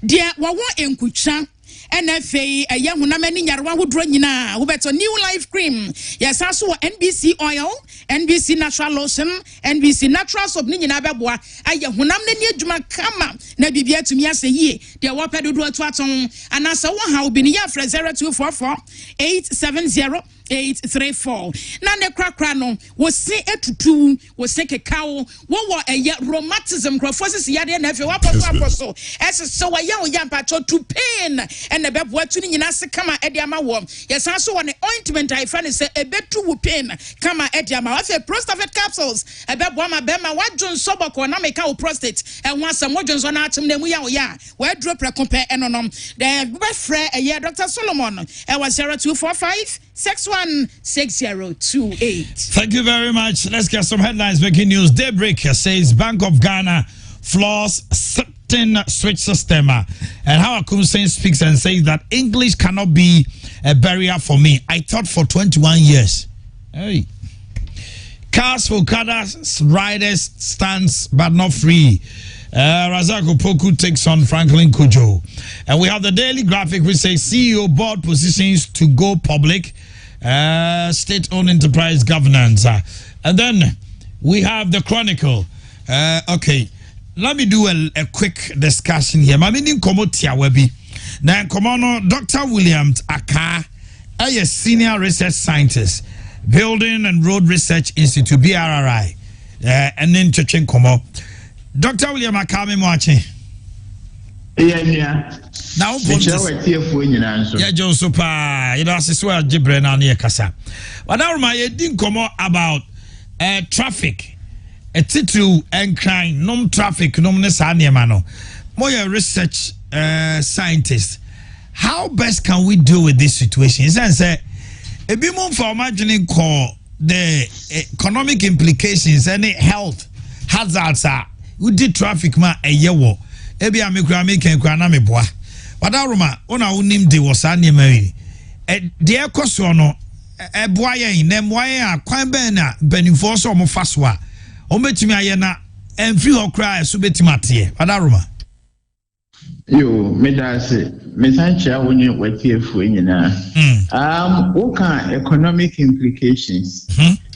dia wo enkutwa NFA a young woman in Yarwa would run now. Who better new life cream? Yes, also NBC oil, NBC natural lotion, NBC natural soap Nina Babwa. I young Hunamne Juma Kama, Nabibia to me as a ye, the Wapa do a twatton, and as a one how been here for 0244 870 834. Nane Cracrano was say a tutu, was say a cow, what a yet rheumatism, crofosses yard nephew up so as so a young patrol to pain and the bed what tuning in Asakama Ediama warm. Yes, I saw an ointment I found is a bed to pain, Kama Ediama. I said prostate capsules, a bed Wama Bema, what John Sobako, Nameka prostate, and once some Mojans on Atom, then we are, where drop a compare and on the best friend a year, Dr. Solomon. I was 0245 616028. Thank you very much. Let's get some headlines. Making news. Daybreaker says Bank of Ghana floors certain switch system. And how Akumsen speaks and says that English cannot be a barrier for me. I taught for 21 years. Hey. Cars for Okada riders stands but not free. Razak Opoku takes on Franklin Kujo. And we have the Daily Graphic which says CEO board positions to go public. State-owned enterprise governance. And then we have the Chronicle. Okay, let me do a quick discussion here. My meaning Komotia Webi. Now, Komono, Dr. Williams Aka, a senior research scientist, Building and Road Research Institute, BRRI, and then Chechin Komo. Dr. William Aka, me watching. Yeah. Now, yeah, Joe Super, you know, I swear, Gibran on here, Kasa. But now, my didn't come about traffic, a title and crime, non traffic, non mano. More research scientist. How best can we deal with this situation? Is say a bit more for imagining call the economic implications, any health hazards are. We did traffic ma a year. Ebi amikura make na meboa wadaruma ona unim de wasane mari de ekoso no eboa yen na moaye akwan ben na benifo so mo faso a o betimi aye na emfri hokra so betimi ate wadaruma yo medase mesancha woni watiefu nyina what can economic implications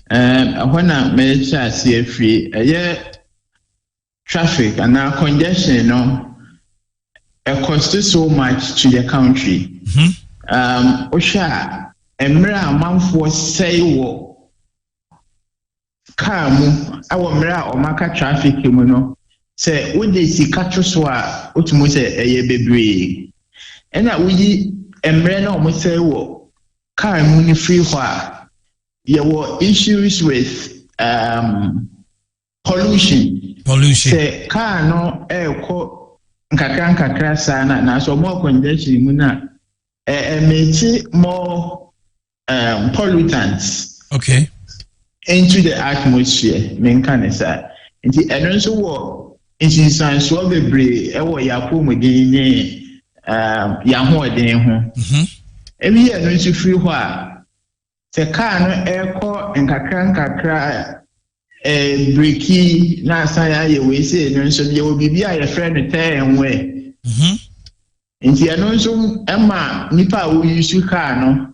ahona mecha ase free traffic and now congestion, it costs so much to the country. Osha, Emra, man for say what Kamu, our Mra or Maka traffic, say, would they see Katroswa, Utmuse a baby? And that we Emra no say what Kamu free wa. There were issues with pollution. Say car no nkakra sana na so more congestion mu na more pollutants into the atmosphere men can say nti eno so wo insan so bebre e wo yapo modin ni ya ho odin ho ebi eno so free ho a say car no nkakra breaky na saya ye we say no so ye obi bia ye friend tell enwe nti ano so ema nipa wo use car no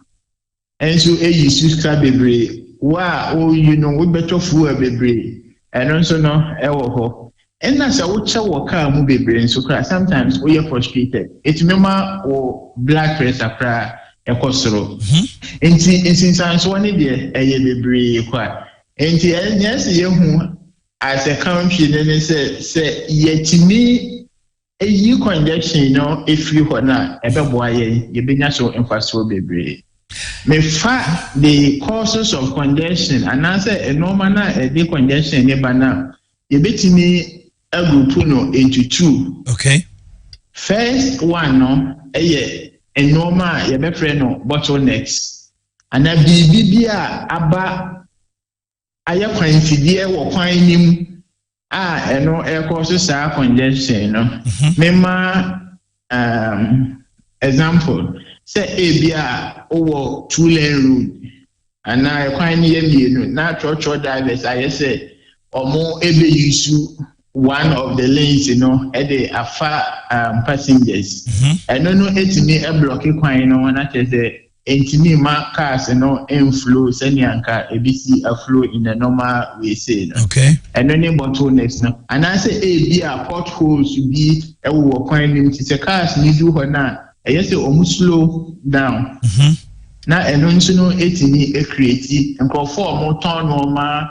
enso use car bebre wa o you know we better fuel bebre eno so no e wo ho enna sa wo che wo car mu bebre enso car sometimes we are frustrated it mema o blood pressure kra e kosoro nti so one dey eye bebre kwa. And yes, you as a country, then say, yet a you congestion, if you are not a boy, you be natural infrastructure, baby. Me fact the causes of congestion, and answer a normal a day congestion, now, you bet me a group into two. Okay. First one, a normal, your friend, bottlenecks, and a BBA about. Aya kwanfidie wo kwan nim eno cause sa congestion no mema example say ebia owo two lane road and na kwan ni yemienu na church drivers I say omo ebe use one of the lanes e dey afa passengers eno no etimi e block kwan no na say entimi ma cars inflow senianka ebisi a flow in a normal way say okay and then bottlenecks no and I say be a potholes to be e wo kwan nim ti say cars ni do ho na e say omu slow down na eno nso no etimi e create nkofo omo turn normal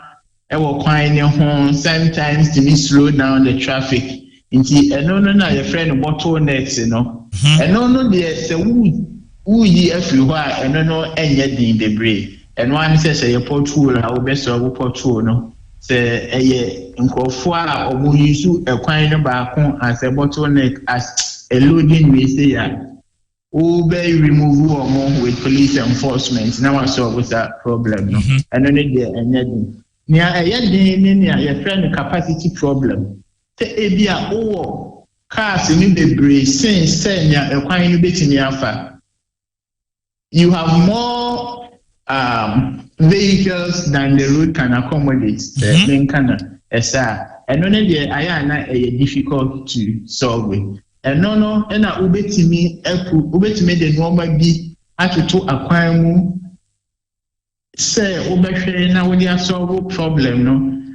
e wo kwan ni ho sometimes to be slow down the traffic nti eno no na your friend bottlenecks eno no dey say Uyi everywhere and no enye din bebre and one says a pothole how best of pothole no say a nkofo a omo use e kwan no ba kon as a bottleneck as a loading we say ya Ube remove or with police enforcement. Now I solve with that problem. No? And only there and yet. Near a your friend capacity problem. Te ebia o cars in the brace since send a quine you bit in your you have more vehicles than the road can accommodate. And only there I am difficult to solve with. And no, and I ubetimi the normal be to acquire say ubetwe na we dey solve problem no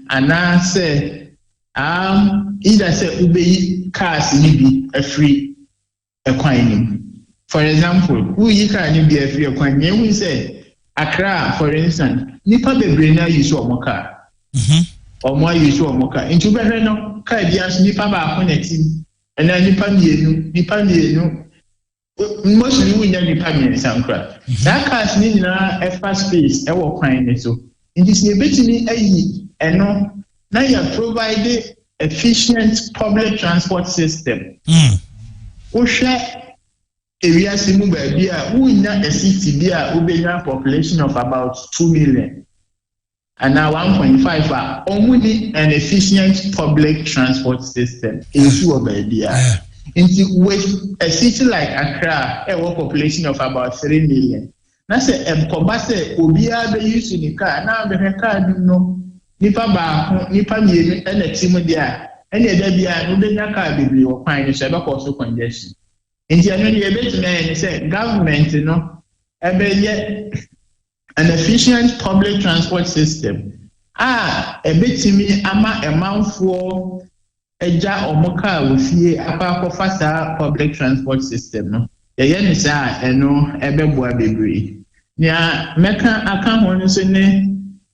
and I say either say ube cars ni bi a free acquiring. For example, who you can be a free acquiring we say Accra for instance nipa bebre na use omo car or more use omo car into better no car bias nipa ba connecting. And then nipa mienu mostly we need nipa mienu sankra that cars need na extra space e wo kwan ne so it is betimi ayi eno na you provide efficient public transport system wo hwe area simu ba bia we na a city bia we be population of about 2 million and now 1.5 are only an efficient public transport system. Issue of idea. With a city like Accra, a population of about 3 million. That's a Kobase, Ubia be using the car. Now the car no Nipa me and a team there. And the Debia, no car be or find a Shabak also congestion. In January, a bit man said government, you know, an efficient public transport system. A bit to me, ama a mouthful, a jar or mocha with here about faster public transport system. No, the Yenisa and no Ebeboa Baby. Nia Mecca, I can't want to say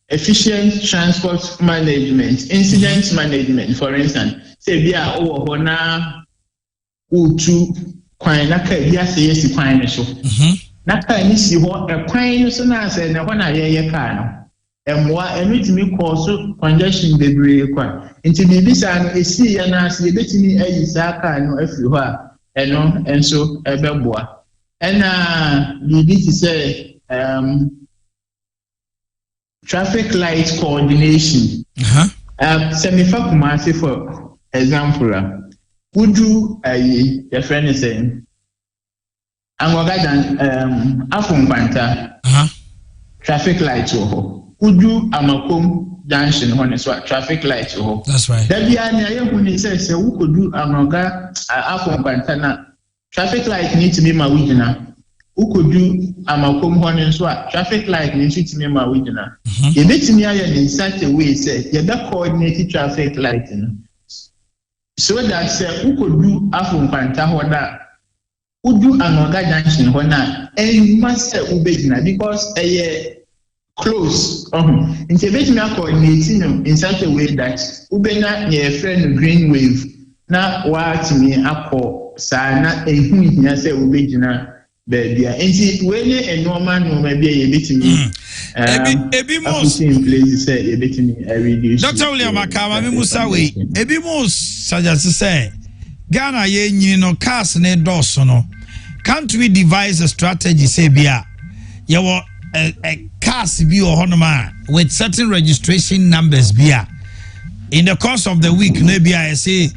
efficient transport management, incident management, for instance. Say, be a Hona Utu Quinaka, yes, yes, Quine so. Naka ni si ho ekwan so na say na ho na ye car no emwa emitimi cause congestion bebre kwa nti bibisa no esi ya na ase betimi ayi sa car no afiri ho a eno enso ebeboa ena bibi ti say traffic light coordination semifa kumase for example udu ayi your friend is saying Angogadan Afunkwanta traffic light Udu Amakum junction honestly traffic light That's right. Debiani ayehuni says who could do Angoga Afunkwanta na traffic light needs to be my wigina. Who could do Amakum honestly traffic light needs to be my wigina. You bet me in such a way say you better coordinate traffic light so that say who could do Afunkwanta hoda Udu Anoga junction hona and master ubejina because close into me coordinating in such a way that ubena near friend green wave na what me ako sana ehu hia say ubejina baby and when a normal no maybe a bit me ebi most in place say a bit me reduce Dr. William Akama me musawe ebi most suggest say Ghana ye nyi no cars ne doso no can't we devise a strategy say bia ye wo a cars bi o honoma with certain registration numbers bia in the course of the week no bia I say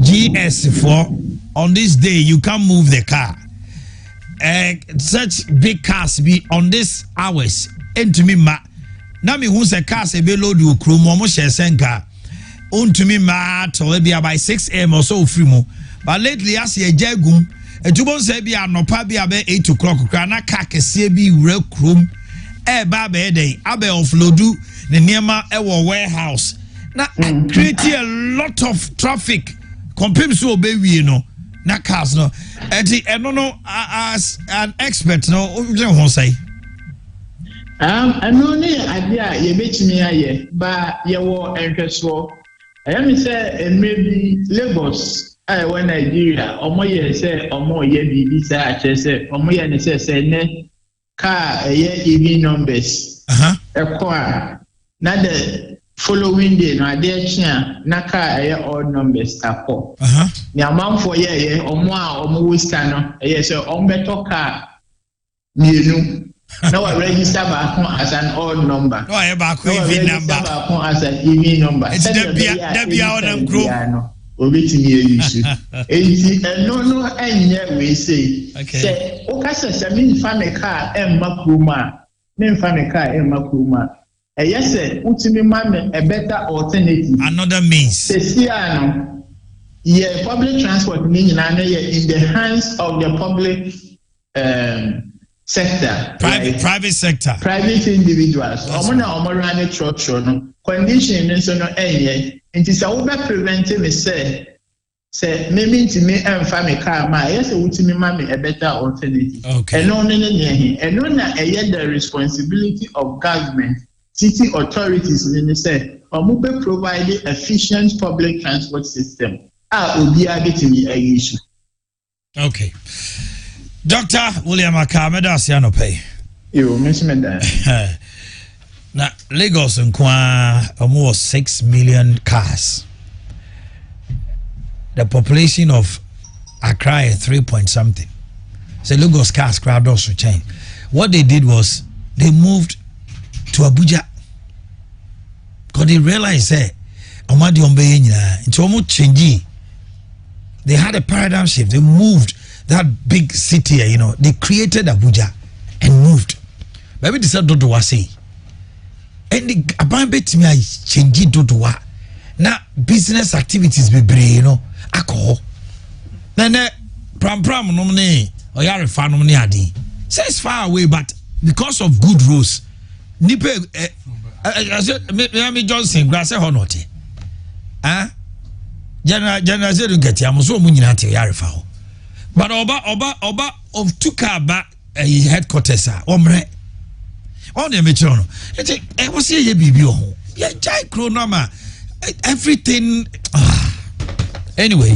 GS4 on this day you can't move the car such big cars be on this hours into me ma na me hu say cars e be load you kro mo share senka ontumi ma to be by 6 am or so free mo but lately as ye jagum etubon say be anopa be about 8 o'clock kra na car kese bi wura krom ba be dey abe offloadu ne niema e wo warehouse na create a lot of traffic compare so obewie no na cars no enti eno no as an expert no you won say ano ne idea ye betimi aye ba ye wo enhweso I am say maybe Lagos when Nigeria omoye say omoye bibi say ache say omoye ne say ne car EV numbers ekwa na the following day no ade chia na car odd numbers tapo ni amamfo ye omo a omo wista no say ombeto car mienu no I register back as an odd number no I back even number as an even number it's the bia on them group obetimi use enti no enye we say o ka say me fa me car emma kruma yes utimi ma me a better alternative another means public transport in the hands of the public sector, private sector, private individuals. Run truck no condition so no it is a preventive me say maybe to me and family car ma yes me a better alternative. Okay. And no the responsibility of government, city authorities in the say provide efficient public transport system. Okay. Dr. William Maakye, that's your no pay. You mentioned that. Now, Lagos and almost 6 million cars. The population of Accra is 3 point something. So Lagos cars crowd also change. What they did was they moved to Abuja because they realized that they had a paradigm shift. They moved that big city, they created Abuja and moved. Maybe they said Dodo say. And the abandoned me I change Dodo. Now business activities be alcohol. Then pram nomine or yare fan nomine adi. So it's far away, but because of good roads, nipe me Johnson grass honote. General zero get ya so mu nyina te yare fa ho. But oba of Tukaba headquarters omre. On the metro no. E was ye bibi ho. Ye jai chronoma everything anyway,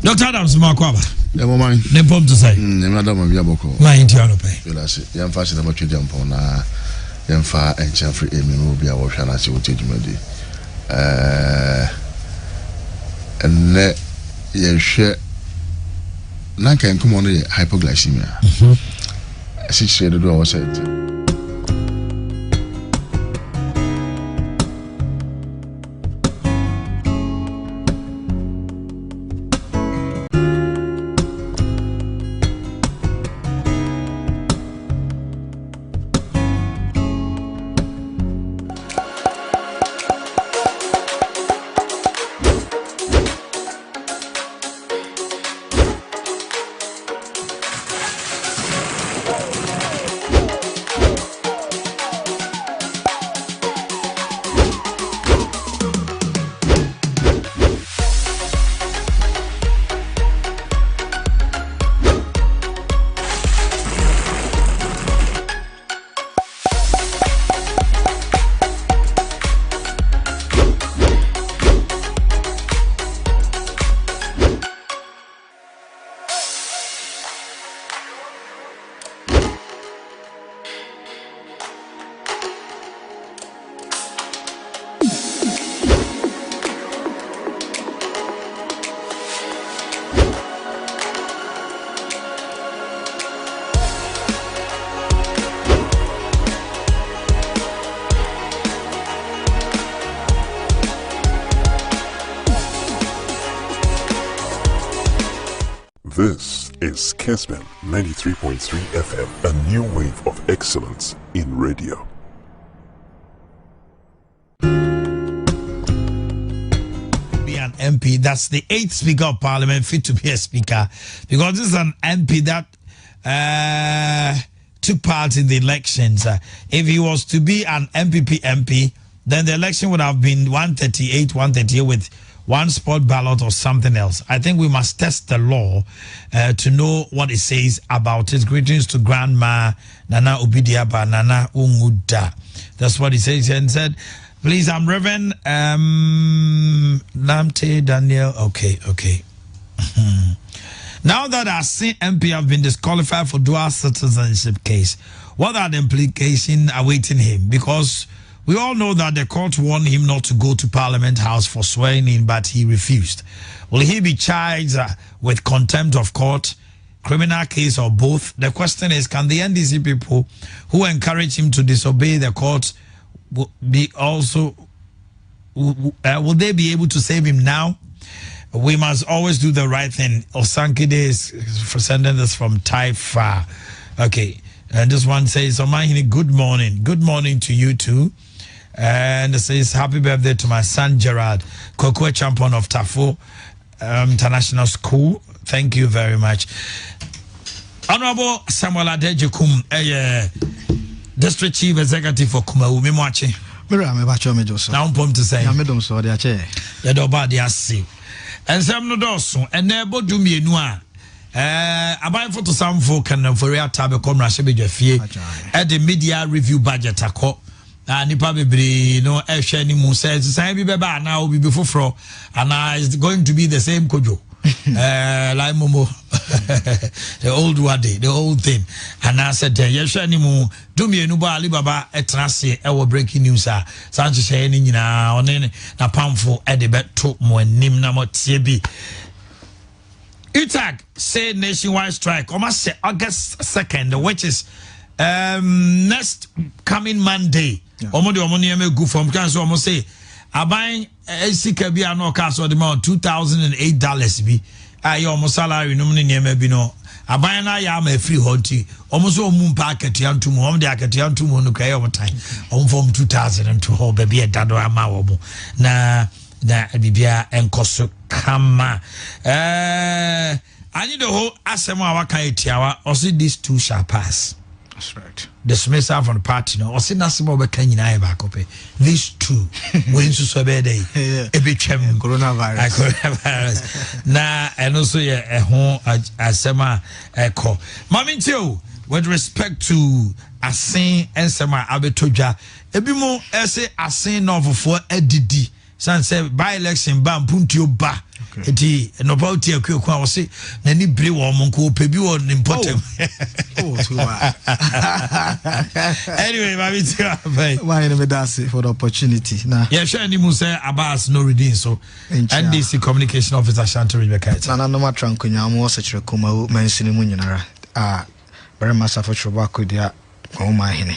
Dr. Adams Makwaba. The moment ne pom to say. Madam bia boko. My intiano pay. Yam fa se na matwe jampo na yam fa encha free emi no bia wo hwa na se wo tejumadi. Enne ye hwe na kan come on hypoglycemia. She said do I was it. This is Kessben 93.3 FM, a new wave of excellence in radio. Be an MP, that's the 8th Speaker of Parliament fit to be a Speaker, because this is an MP that took part in the elections. If he was to be an MPP MP, then the election would have been 138 with one spot ballot or something else. I think we must test the law to know what it says about it. Greetings to Grandma Nana Obidiaba Nana Unguda. That's what he says. And said, please, I'm Reverend Namte Daniel. Okay. Now that our MP have been disqualified for dual citizenship case, what are the implications awaiting him? Because We all know that the court warned him not to go to Parliament House for swearing in, but he refused. Will he be charged with contempt of court, criminal case, or both? The question is, can the NDC people who encourage him to disobey the court be also, will they be able to save him now? We must always do the right thing. Osankide is sending this from Taifa. Okay. And this one says, Omanhene, good morning. Good morning to you too. And it says, happy birthday to my son Gerard, Cocoa champion of Tafo International School. Thank you very much. Honorable Samuel Adejekum, District Chief Executive for Kumawu, Maakye. Now I'm to say, and some no dosu, and never do me noir. About for some folk and for real tab comra shebe at the media review budget ako nipa bebre no e hwe ni mu says say be now be before fro and it's going to be the same kojo like momo the old wade the old thing and I said ye hwe ni mu do me enu ba Alibaba etrase e wo breaking news a sanche hwe ni nyina one na pamfo e de beto mo anim na mo tie bi. UTAG say nationwide strike. Almost say August 2nd, which is next coming Monday. Omo go from can so almost say aban sika bi ano ka so the amount $2,008 bi. Ayo almost salary no nyema bi no. Aban na ya ma free hunti. Almost so mum pa akatiantu mu. Om de akatiantu mu no kai omo time. Om from 2002 ho baby e dado ama wo mo. Na bibia enkoso kama I need the whole asema waka etiawa or see these two shall pass. That's right. Dismissal from the party no or see nasimo be kan nyina e ba kope these two when so be dey e be twem coronavirus na and also ye ho asema eko mami tio with respect to asin ensema abetodwa ebi mo ese asin novofo adidi san say by election ba mpuntio ba eti no bauti akwa wo se na ni bre wo mo ko pebi wo important too bad. Anyway baby why me dance for the opportunity na yeah sure ni mu say Abbas no reading so NDC communication officer Shanti Rebecca na no matrankonya mo se kire koma mansini mu nyinara very much for trouble ko dia Omanhene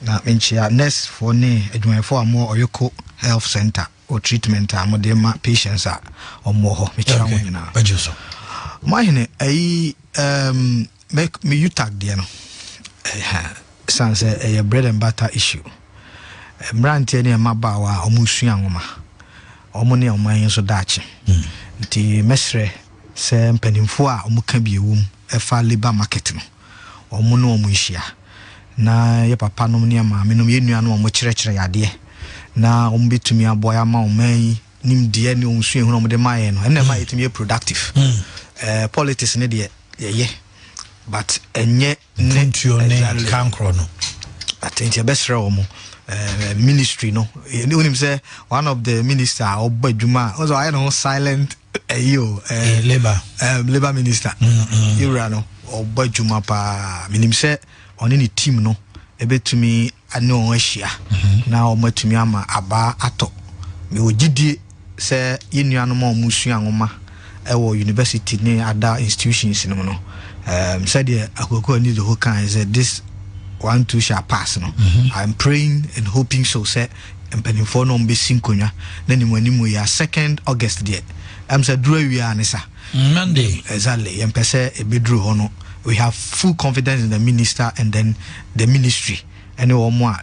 na menchia next for ne adwumayfo amo oyoko health center or treatment amodema patients are or more mechira mo nyina bajuso Omanhene make me you tag there no sense a bread and butter issue mbrante ne mabawa omusua ngoma omone oman so dache nti mesre se mpanimfo a omuka biewum efa labor market no omono omunhia na ye papa no ne ma me no ye nua no omo kyerɛkyerɛ yade na ombetumi aboya ma oman nimdeɛ ne onsu ehunu omde maye no ena ma yetumi productive politics ne de ye but enye ne kankro no but enti besra omo ministry no unim say one of the minister obadwuma also I know silent labor minister Ira no obadwuma pa minim say on any team no ebetumi ane on ahia na omatumi ama aba ato me ogidi say yenuano ma omusua ngoma ewo university ne other institutions no no said the akoko need the whole kind said this 1-2 shall pass no I'm praying and hoping so say empanimfo no mbe sinkonya na ni mwanimu ya 2nd August there said draw we anisa Monday exactly empese ebedru hono we have full confidence in the minister and then the ministry any omo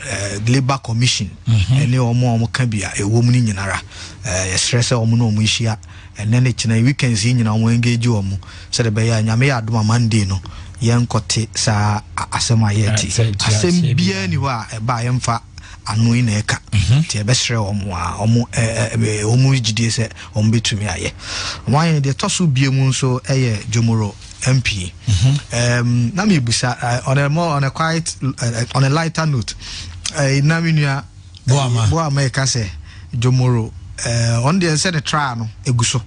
labor commission any omo kan bia ewo mu ni nyinara stress omo no omo hia and then it na weekends nyina omo engage omo so the be ya nyame ya adoma Monday no yenkote sa asema yeti asem bia ni wa ba yemfa anu ina eka ti ebesre omo gidie se omo betumi aye wan de toso bia mu nso eye Jomoro MP na me busa on a quite on a lighter note na minua Boama e ka se Jomoro on the said the trial no eguso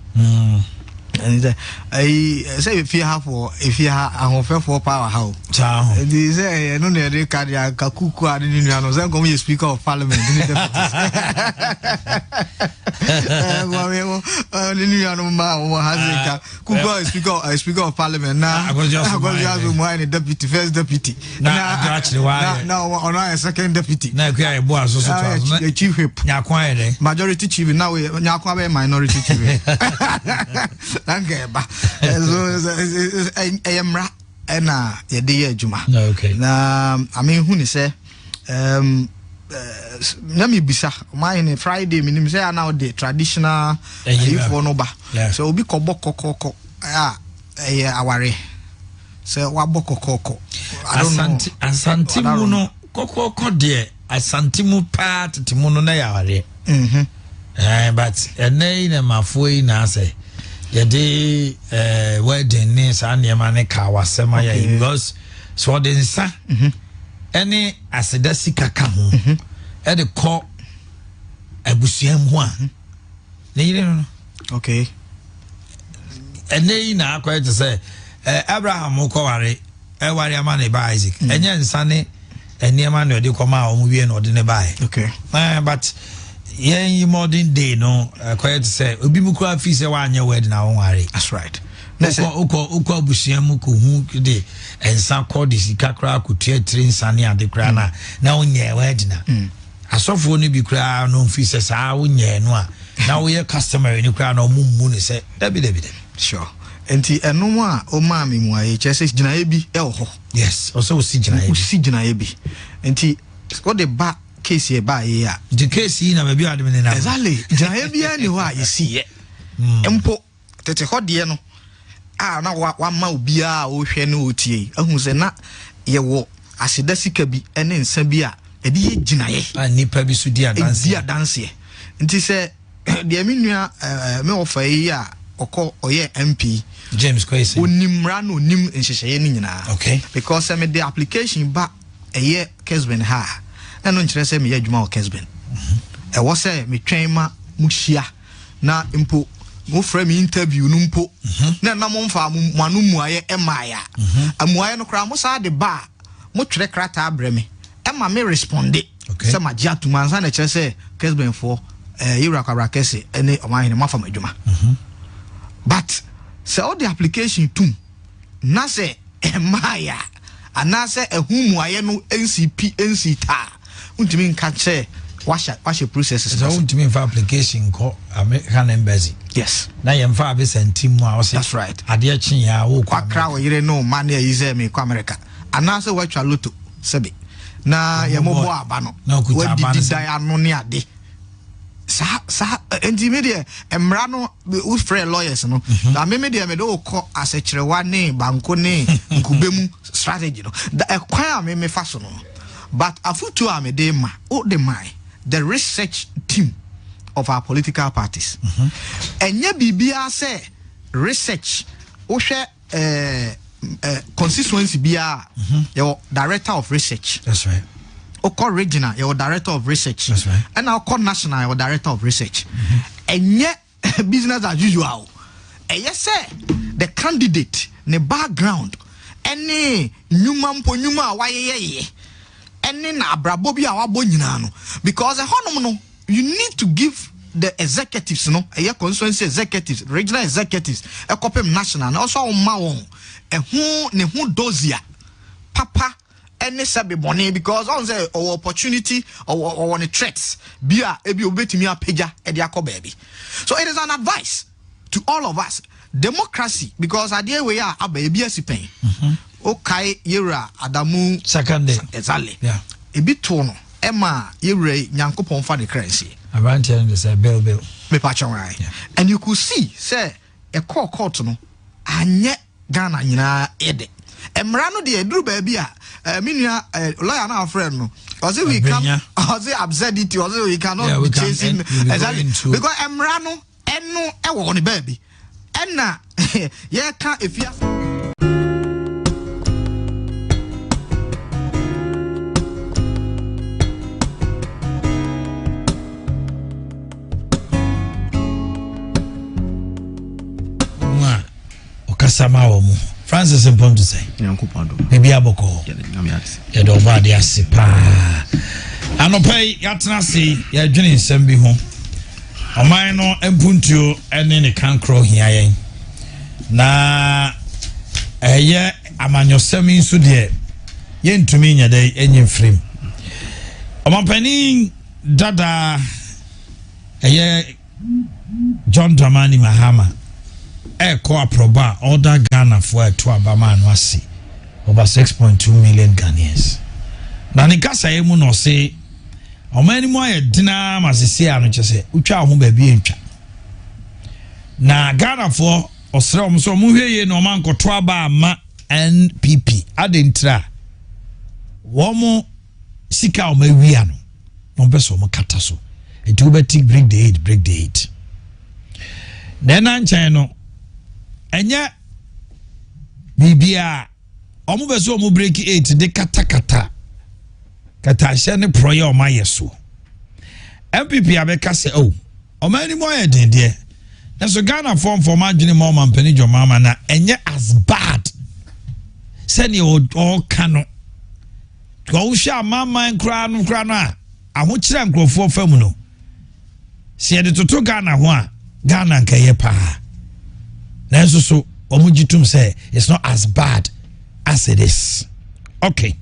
And I say if you have for power how they say no need cardiac kakuku I didn't know then come you speaker of parliament speaker of parliament now I was just deputy first deputy now on a second deputy now chief whip majority chief now minority chief okay, but Emra and ye Juma. Okay. I mean, who say, Nami Bisa, mine Friday, minim say now the traditional for no ba. So be koko, aware. So waboko koko. I don't know. Asantimu no koko dear, asantimu part timuno na yaware. But ene ma foi na say. Yede wedding ni sa nneema ne ka wasema ya because so the nsa any asedasi kaka ho e de ko abusuam ho a ne yire no okay ene na akwa to say Abraham ko ware ware ama ne ba Isaac enye nsa ne nneema ne de ko ma o mu wie no de ne ba okay but yeah, modern day no quite say obi mu kwa fi say wa anya wedding na won ware. That's right. Uko abusiam ko hu de ensa call the sikakra ko tua nsane ade kra na onye wedding na asofo no bi kra no fi say sa onye no a na wo ye customer ni kra na omummu ne say dabi sure enti eno a o ma me mu aye che say ginaye bi e ho yes also si ginaye bi enti what the back case here by here. The case na maybe I don't know. Exactly. Jaya bia ni wa you see it. Empo tete ho de no. Na wa ma obi a wo hwe na otie. Ehun se na ye wo aseda sika bi ene nsa bi a e de ye ginaye. Nipa bi su di adanse. Di adanse. Nti se de minua me ofa yi a okọ oye MP James Kwesi. Onimra no onim nhyehyeye ni nyina. Okay. Because the application ba eye Kessben ha. Na no nkyerɛ sɛ me yɛ adwuma wɔ Kessben ɛwɔ sɛ me twɛn ma muhyia na mpo mo frɛ me interview no mpo na na mo mfa mo anu muaye emaya amuaye no kra mo sa de ba mo twere krata abrɛ me ema me responde sɛ ma gya to mansa na kyerɛ sɛ Kessben for yira kwabra kese ene Omanhene mafa madwuma but sɛ all the application tum na sɛ emaya anase ehumuaye no NC ta untimi nka che washa processes so untimi for application ko American embassy yes na yemfa abesantim mu a wo say that's right ade akyen ya wo kwa kra wo yire no man ya yize me kwa America anase watwa loto sebe na yemobo aba no wadi didai ano ne ade sa intermediate emra no we free lawyers no na me media me do ko asekirewa ne banko ne nkubemu strategy no da ekwan a me fa so no but afutu a me de ma o de mai the research team of our political parties enye bibia say research o hwe constituency bia your director of research that's right Oko regional, your director of research. That's right. And now Oko national, your director of research. And yet, business as usual. And yes, sir, the candidate, the background, any nyuma why ye, any na brabobi awabonyinano. Because a honomono, you need to give the executives, no, a constituency executives, regional executives, a copy national, and also mawon, and who dozia, papa. Any sabi money because on say our opportunity or on the threats bia ebi obetimi apeja e de baby. So it is an advice to all of us. Democracy because idea we are aba ebi asipen. Okay yera Adamu second day exactly. Yeah. Ebi to no ema yera Nyankopon fa the currency. Abantu and say bill me patchon right. And you could see say a court no anye Ghana nyina ede. Emra no de eduru ba bia minua lawyer na friend no or say we can or say absurdity or say we cannot be chasing exactly because emra no eno e wo ne baby enna ye ka efia Kasama Omu. Francis important to say. Maybe Aboko. Ya do ba dia sipa. Anopai yatna si ya dwene nsem bi ho. Oman no empuntuo ene ne kankro hia yen. Na eye amanyosem nso de yentumi nya de enye frame. Omanpani dada eye John Dramani Mahama eko aproba order Ghana for to abama no ase over 6.2 million Ghanaians. Na ni kasa emu no say omani mo aye dina masese anu chese utwa ho ba bi entwa. Na Ghana for osre om so mo hweye no man koto aba ama NPP adentra wo mo sika o mawia no no beso mo kata so it will be break the 8 then anchan no enya bibia omo beso mo break 8 de kata hye ne proye o mayeso MPP abeka se oh o mani mo ye den de na so Ghana form for madwene mo man pani jo mama na enye as bad send you all cano go sha mama nkra no a aho kire nkrofo fam no se ye de toto Ghana ho a Ghana nkaye pa na so omugitum say it's not as bad as it is. Okay,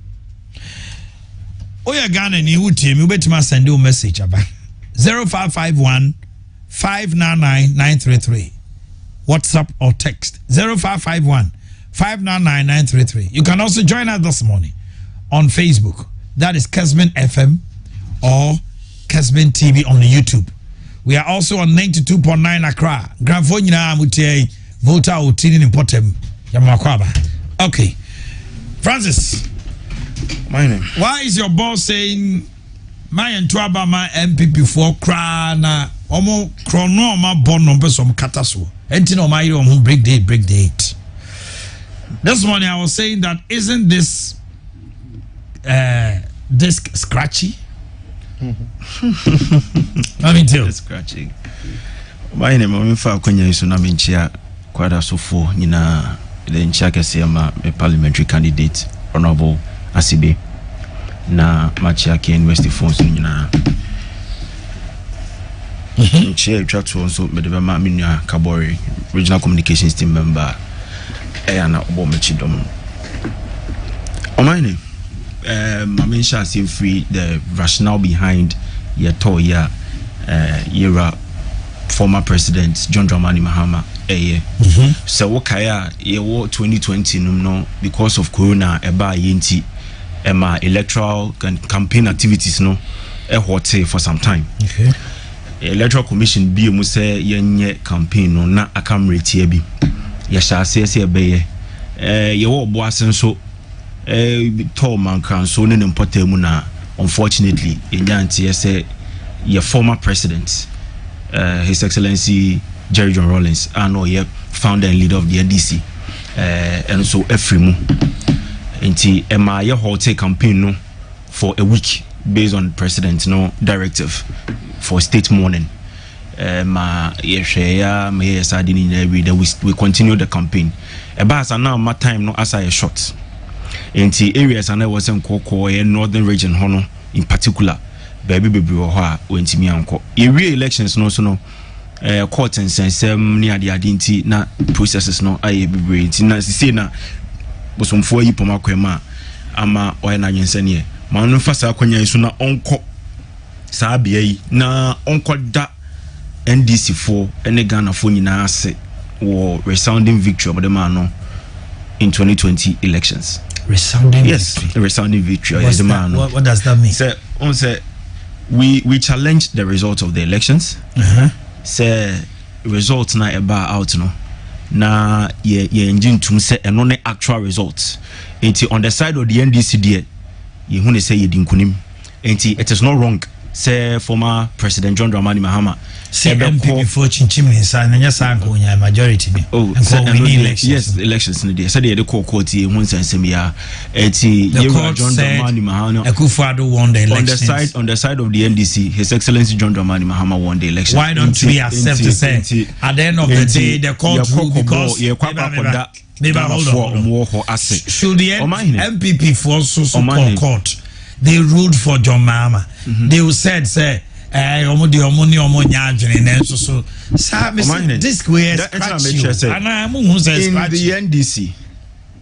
oya Ghana ni wutie mi betima send you message aba 0551 599 933 WhatsApp or text 0551 599 933. You can also join us this morning on Facebook. That is Kessben FM or Kessben TV on YouTube. We are also on 92.9 Accra. Grand Fonina Mutie Vota Utini in Potem Yamakwaba. Okay. Francis. My name. Why is your boss saying my and Twaba my MPP for Krana Omo Chrono ma bon number some kataso? Entino my room break date. This morning I was saying that isn't this disc scratchy? I mean too scratching. My name I'm fa kwanya iso na menchia kwada sofo nyina le nchia kese ma parliamentary candidate honorable Asibe na Maakye University Fonds nyina nchia twato nso medebe ma menua Kabore regional communications team member na obo mechidom. My name Mamin Shasi free the rationale behind your toya era former president John Dramani Mahama so wakaya year 2020 no because of corona eba yenti ema electoral campaign activities no hote for some time. Okay. Electoral commission bi mu say yenye campaign no na akamreti abi ya shase se ebeye ye wo bo asenso tall man can so ne important na unfortunately enyanti say your former president His Excellency Jerry John Rawlings and ye founder and leader of the NDC and so Efrimu nti ema ye hote campaign no for a week based on president no directive for state mourning ma ye share ma ye sadini na every day we continue the campaign as now my time no as I short nti areas and I was in Koko northern region hono in particular baby ho a wentimi anko area elections no so no court and sensem ni ade nti na processes no aye bebre nti na sisi na bosomfo yi poma kwema ama oya na nyense ne ma no fa sa kwanya so na onko sa bia yi na onko da NDC for ene Ghana for nyina ase wo resounding victory of the man no in 2020 elections. Resounding victory. Resounding victory. Yes, man. What does that mean? So, we challenged the results of the elections. Say results na eba out no. Na ye engine to say and no actual results. Enti on the side of the NDC there, ye hu say ye dinkunim. Enti it is not wrong say former President John Dramani Mahama. Say MPP for Chinchimini, son, and yes, I'm going majority. Oh, elections. Yes, elections in the day. So they court here once and semia. The court John Dramani Mahama. Akufo-Addo won the elections. On the side of the NDC, His Excellency John Dramani Mahama won the election. Why don't we accept to say at the end of the day the court ruled because should the MPP for so court they ruled for John Mahama. They said say this way in the NDC,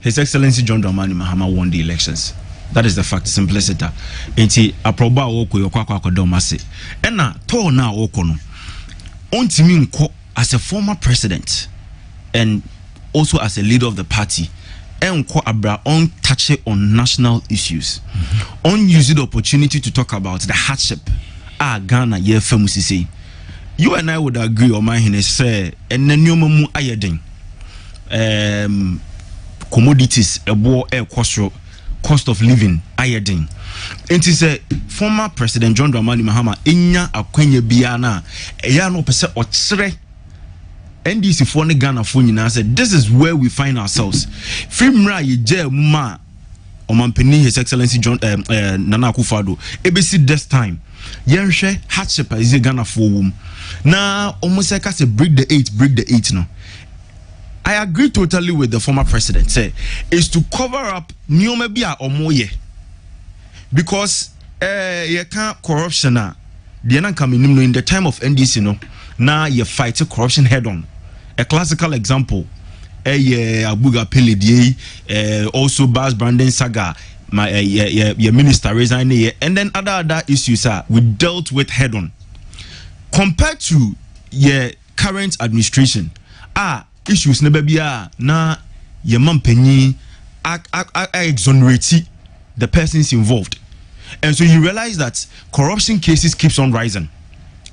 His Excellency John Dramani Mahama won the elections. That is the fact, simplicity. Enti aproba oko yokwa domase. Ena to na oko no. Ontimi nko as a former president and also as a leader of the party. Enko abra on touch on national issues. On use the opportunity to talk about the hardship. Ghana ye famusi say. You and I would agree on my say and then mu ayedin. Commodities cost of living ayedin. And it is a former President John Dramani Mahama inya akwenye biana eya no pese otsere NDC for ne Ghana for nyina said this is where we find ourselves. Fimra ye je ma Omanhene His Excellency John Nana Akufo-Addo ebesi this time yenhwe hardship is Ghana for wom na omoseka say break the eight no. I agree totally with the former president say is to cover up nyoma bia omoye because you can't corruption na the na come in the time of NDC no now you fight corruption head on. A classical example Abuga Pelidie also Bas Brandon Saga my your minister resigning and then other issues we dealt with head on compared to your current administration issues never be na your mampenyi exonerate the persons involved, and so you realize that corruption cases keeps on rising.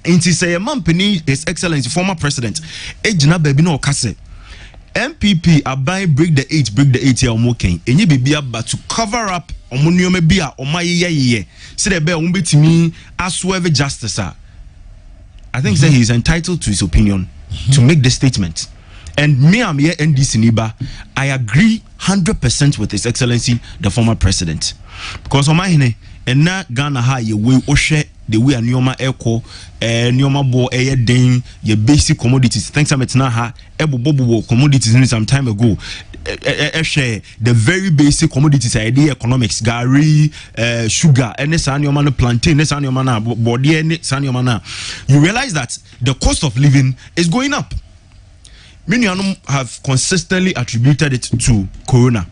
And to say a Omanhene His Excellency former president ejina baby no kase MPP abai break the eight year omoken enye bibia but to cover up omonnioma bia omayeye say the be ombetimi aswerve justice. I think that he is entitled to his opinion to make the statement. And me, I'm here NDC Niba. I agree 100% with His Excellency the former president, because Omanhene and na Ghana ha ye we oshe the way nyoma eko nyoma bo den ye basic commodities. Thanks a na ha ebobobo commodities in some time ago. The very basic commodities idea economics gari sugar and nyoma no plantain nyoma na body nyoma na. You realize that the cost of living is going up. Many have consistently attributed it to Corona,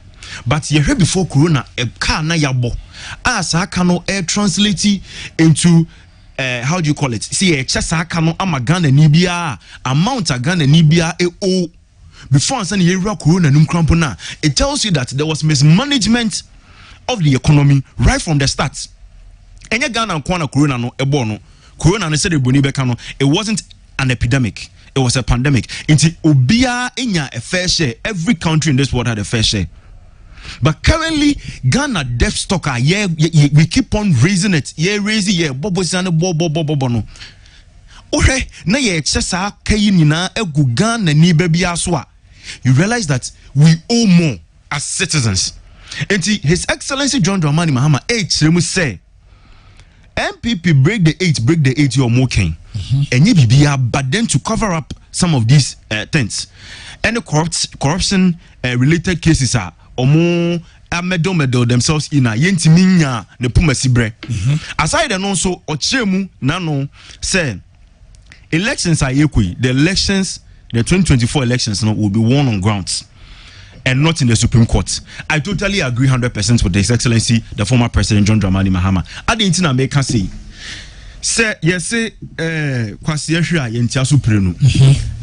but you heard before Corona a car na yabo as I cannot translate into how do you call it? See a chess I cannot Ghana nibia amount of Ghana nibia before sending here Corona numkrampona. It tells you that there was mismanagement of the economy right from the start. Enya Ghana kwana Corona no ebono Corona ne said it wasn't an epidemic. It was a pandemic. Into Obia inya a fair share. Every country in this world had a fair share. But currently, Ghana debt stock we keep on raising it. Raising bobo no. Okay, na chesa kayinina egu Ghana ni baby aswa. You realize that we owe more as citizens. And His Excellency John Dramani Mahama say MPP break the eight or more king. And you be but then to cover up some of these things. And the corruption related cases are more medal themselves in a yentiminya ne pumasibre. Aside and also ochemu nano say elections are equi. The 2024 elections will be won on grounds and not in the Supreme Court. I totally agree 100% with His Excellency the former President John Dramani Mahama. I didn't make her say yes kwasia hwa yentia so prenu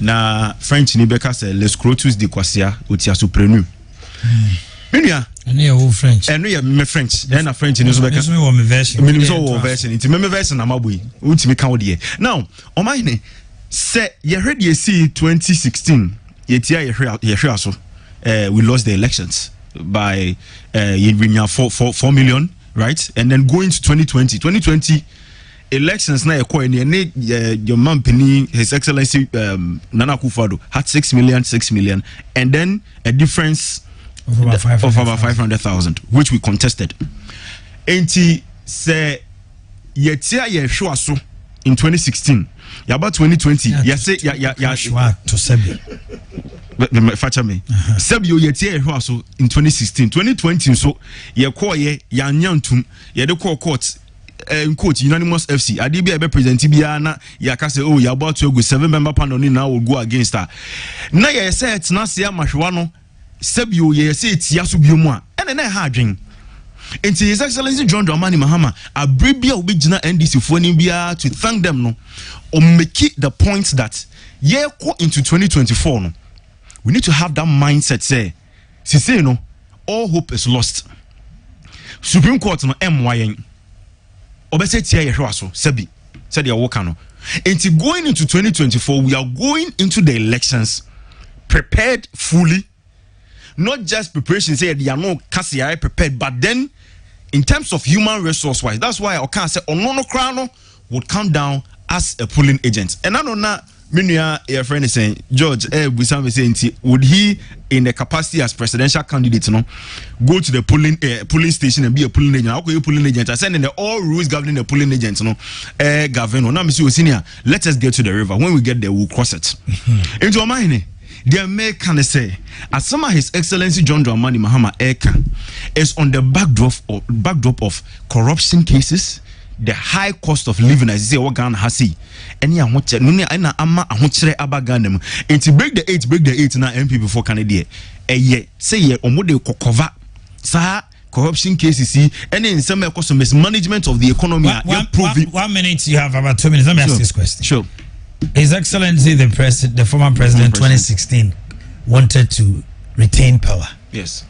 na French ni beka say les scrotus de kwasia otia so prenu menua ene ye wo French ene ye me French na French ni so beka me wo me version me so wo version nti me version na maboy untimi ka wo de now Omanhene say ye heard ye see 2016 yetia ye hwa so we lost the elections by 4 million, right? And then going to 2020 elections na ekọ ene your man Penny, His Excellency Nana Akufo-Addo had 6 million, and then a difference of about 500,000, which we contested. Enti say yetia ye hwa so in 2016. Ya about 2020. Ya say ya hwa to Sebi. Facha me. Sebi yo yetia ye hwa so in 2016. 2020 so ye call ye ya nyantum ye de call court in court unanimous FC. Adibi ebe present bia na ya ka say oh ya about to go 7-member panel ni now will go against her. Na ye say it na se amahwa no Sebi yo ye say tia so bi mu a ene na ha adwen. Into His Excellency John Dramani Mahama, a bribia ubijina NDC for Nibia to thank them no, or make it the point that yeah into 2024 no, we need to have that mindset say no, all hope is lost. Supreme Court no MYN. Obese tia ye hwa so Sebi said ya woka no. Into going into 2024, we are going into the elections prepared fully. Not just preparation, say they are no Cassia prepared, but then in terms of human resource wise, that's why I can say Onono Krano would come down as a polling agent. And I know now, your friend is saying, George, would he, in the capacity as presidential candidate, go to the polling station and be a polling agent? How could you polling agent? I said in the all rules governing the polling agent, governor. Now, Mr. Senior, let us get to the river. When we get there, we'll cross it. Into Omanhene. There may can say, as some of His Excellency John Dramani Mahama Eka is on the backdrop of corruption cases, the high cost of living, as you say, what Ghana has see. Any ama ahochere abaganem. And to break the eight now MP before Canada. Say ye omode kokova. Sa corruption cases see any in some cost of mismanagement of the economy. 1 minute, you have about 2 minutes. Let me ask this question. Sure. His Excellency, the former president, 2016, wanted to retain power. Yes.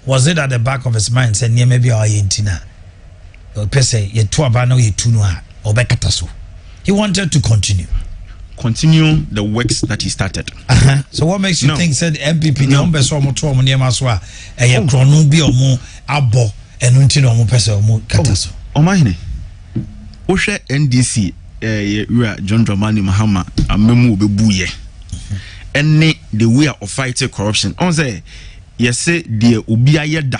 Was it at the back of his mind, saying, yeah, maybe I ain't na? He wanted to continue the works that he started. So what makes you think, said MPP, Omanhene, Oshe NDC. John Dramani Mahama amemu obebuye ene the way of fighting corruption on say yes say the obi ayeda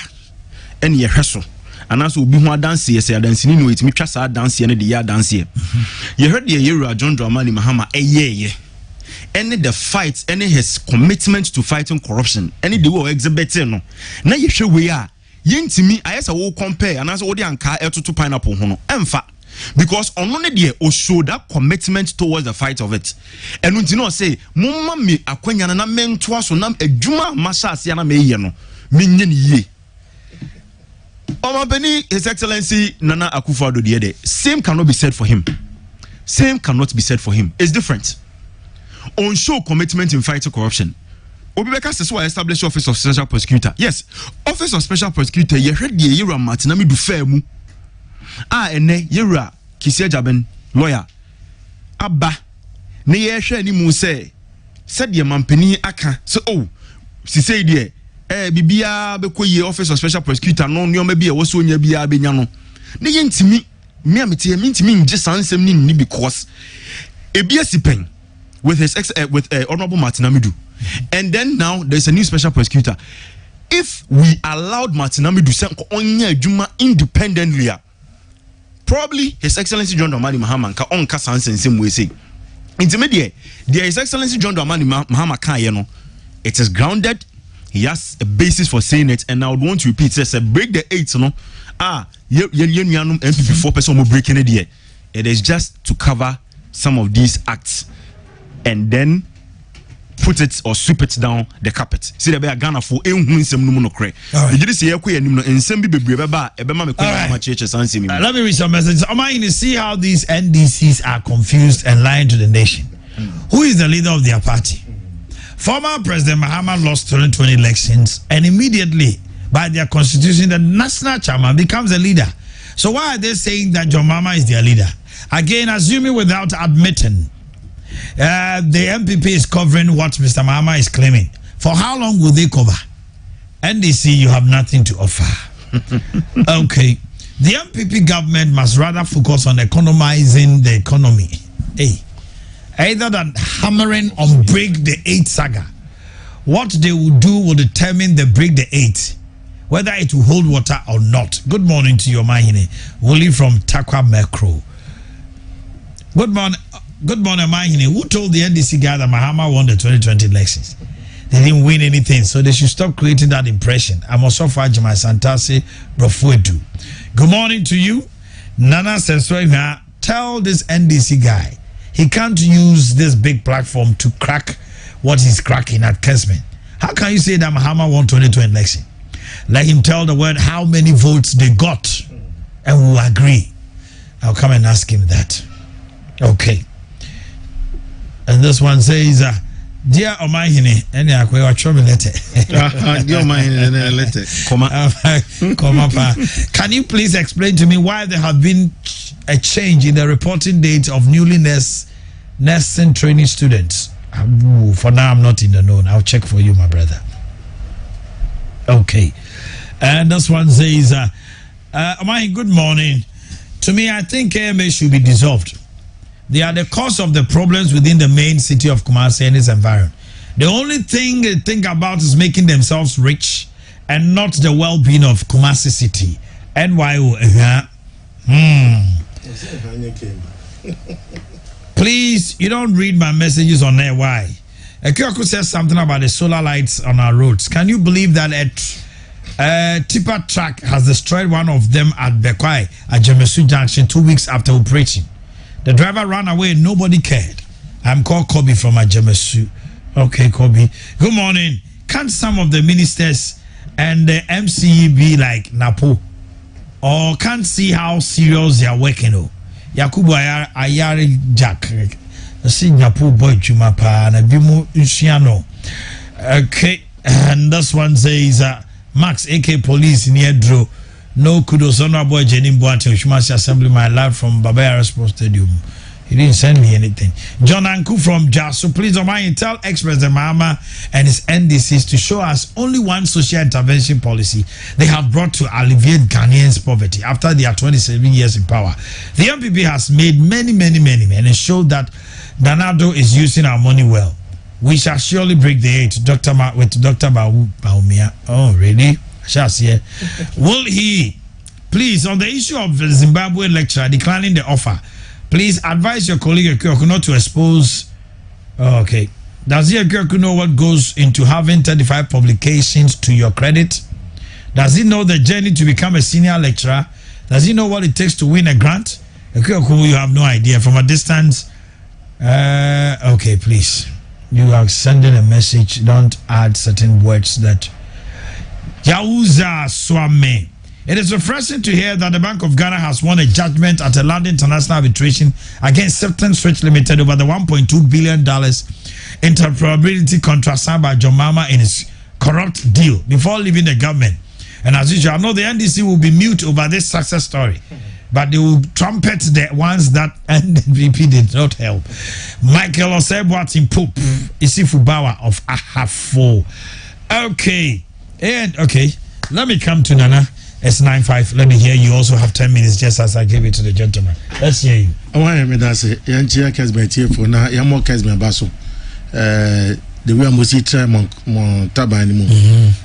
ene ye hweso anaso obi ho dance yes dance ni no etimi twa sa dance ne de ya dance ye heard the year John Dramani Mahama ye ene the fight ene his commitment to fighting corruption ene the way exhibiting no na ye hwe we a yentimi ayesa wo compare anaso wo de anka etoto pineapple ho no emfa. Because on one day or show that commitment towards the fight of it. And when you know say, Mumma me akwenya na men twaso nam ejuma masa asiana me ye no. Minyen ye. Omanhene His Excellency Nana Akufo-Addo de same cannot be said for him. Same cannot be said for him. It's different. On show commitment in fighting corruption. Obibeka says why establish Office of Special Prosecutor. Yes, Office of Special Prosecutor ye heard the year Martinami du fair ene yera Kisia Jaben lawyer aba ne ye hwe ani mu se de mampani aka so oh si say de bibia be koyi Office of Special Prosecutor no nyoma bi e wo so nya bia benya no ne ye ntimi me amete me ntimi nje sansem ni because ebia sipen with his Honorable Martin Amidu, and then now there's a new Special Prosecutor. If we allowed Martin Amidu to onya adwuma independently, probably His Excellency John Dramani Mahama ka on ka sansensem we say intermediate there His Excellency John Dramani Mahama ka ye no, it is grounded, he has a basis for saying it, and I would want to repeat, says break the 8 no nuanum MPP 4% mo breaking it here. It is just to cover some of these acts and then put it or sweep it down the carpet. See the Ghana for let me read some messages. Omanhene, see how these NDCs are confused and lying to the nation. Who is the leader of their party? Former President Mahama lost 2020 elections, and immediately by their constitution the national chairman becomes a leader. So why are they saying that John Mahama is their leader? Again, assuming without admitting the MPP is covering what Mr. Mahama is claiming. For how long will they cover? NDC, you have nothing to offer. Okay. The MPP government must rather focus on economizing the economy. Either than hammering on break the 8 saga. What they will do will determine the break the 8, whether it will hold water or not. Good morning to you, Omanhene. Willie from Takwa Macro. Good morning, Omanhene. Who told the NDC guy that Mahama won the 2020 elections? They didn't win anything, so they should stop creating that impression. I'm also for Jemai Santase Brofuedu. Good morning to you. Nana Senswega, tell this NDC guy he can't use this big platform to crack what he's cracking at Kessben. How can you say that Mahama won 2020 election? Let him tell the world how many votes they got, and we'll agree. I'll come and ask him that. Okay. And this one says, dear Omanhene, any akwe watch me letter. Dear Omanhene, letter. Can you please explain to me why there have been a change in the reporting date of newly nursing training students? For now, I'm not in the know. I'll check for you, my brother. Okay. And this one says, Omanhene, good morning. To me, I think KMA should be dissolved. They are the cause of the problems within the main city of Kumasi and its environment. The only thing they think about is making themselves rich and not the well-being of Kumasi city. NYO. Please, you don't read my messages on air. Why? Ekyoku says something about the solar lights on our roads. Can you believe that a tipper truck has destroyed one of them at Boakye at Jemesu Junction 2 weeks after operating? The driver ran away and nobody cared. I'm called Kobe from Ajemesu. Okay, Kobe. Good morning. Can't some of the ministers and the MCE be like Napo? Or can't see how serious they are working? Yakubu Ayari Jack. See Napo boy Jumapa and Abimu Usiano. Okay, and this one says Max AK Police near Dro. No kudos, honorable Jenny Boate, Shumasi Assembly, my lad from Babaya Sports Stadium. He didn't send me anything. John Anku from Jasu, please, Omanhene, tell Express the Mahama and his NDCs to show us only one social intervention policy they have brought to alleviate Ghanaians' poverty after their 27 years in power. The MPP has made many and showed that Danado is using our money well. We shall surely break the 8 with Dr. Baumia. Oh, really? Will he please, on the issue of the Zimbabwe lecturer declining the offer, please advise your colleague Ekyoku not to expose. Okay, does he Ekyoku know what goes into having 35 publications to your credit? Does he know the journey to become a senior lecturer? Does he know what it takes to win a grant? Ekyoku, you have no idea from a distance. Okay, please, you are sending a message. Don't add certain words that Yauza Swame. It is refreshing to hear that the Bank of Ghana has won a judgment at a London International Arbitration against Septon Switch Limited over the $1.2 billion interoperability contract signed by John Mahama in his corrupt deal before leaving the government. And as usual, I know the NDC will be mute over this success story, but they will trumpet the ones that NDP did not help. Michael Osebwatin Pope, Isifu Bawa of Ahafo. Okay. And okay, let me come to Nana. It's 9:05. Let me hear you. Also have 10 minutes, just as I gave it to the gentleman. Let's hear you. I want to say, Yanchia Kessben here for now. Yamo Kessben Basso. The way I must try mon taban mu.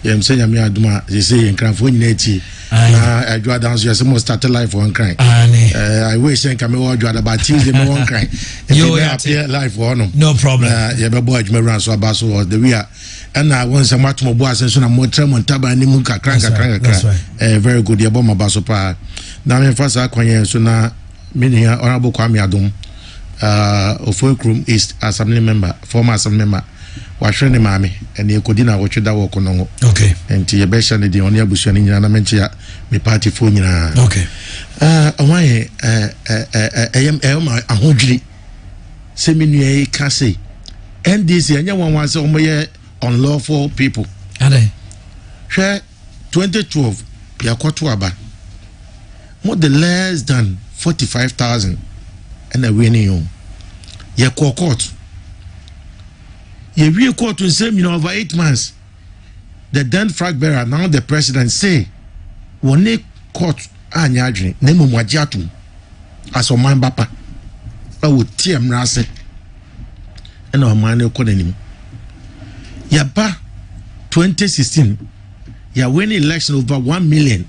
Yam say yami aduma. They say in Cranford neti. I draw down. So you must start a life one crying. I wish I can more draw about Tuesday me one crying. You appear life for no. No problem. Yeah, but boy, you may run so Basso or the way. And I want some much more boys and so I'm more tremon taba ni muka crank. Very good. Yaboma Basopa. Now, in first, I can so now, meaning Honorable Kwame Adom, of Workroom East Assembly member, former Assembly member, Washington Mami, and you could dinner watch that walk on. Okay. And to your best and the only Bushani in Anamentia, me party phone. Okay. Why, I am Elma, a hundred seminary casse. And this young one was on my unlawful people. Are they? Share 2012, Yakwatuaba. More than less than 45,000 and a winning you. Yakwa court. Ye real court to say, over 8 months. The then flag bearer, now the president, say, one court anya adwene na mmom wagye atom as ɔman bapa ɛwɔ tie mmara ase ɛna ɔman no kɔ n'anim yaba 2016 ya win election over 1 million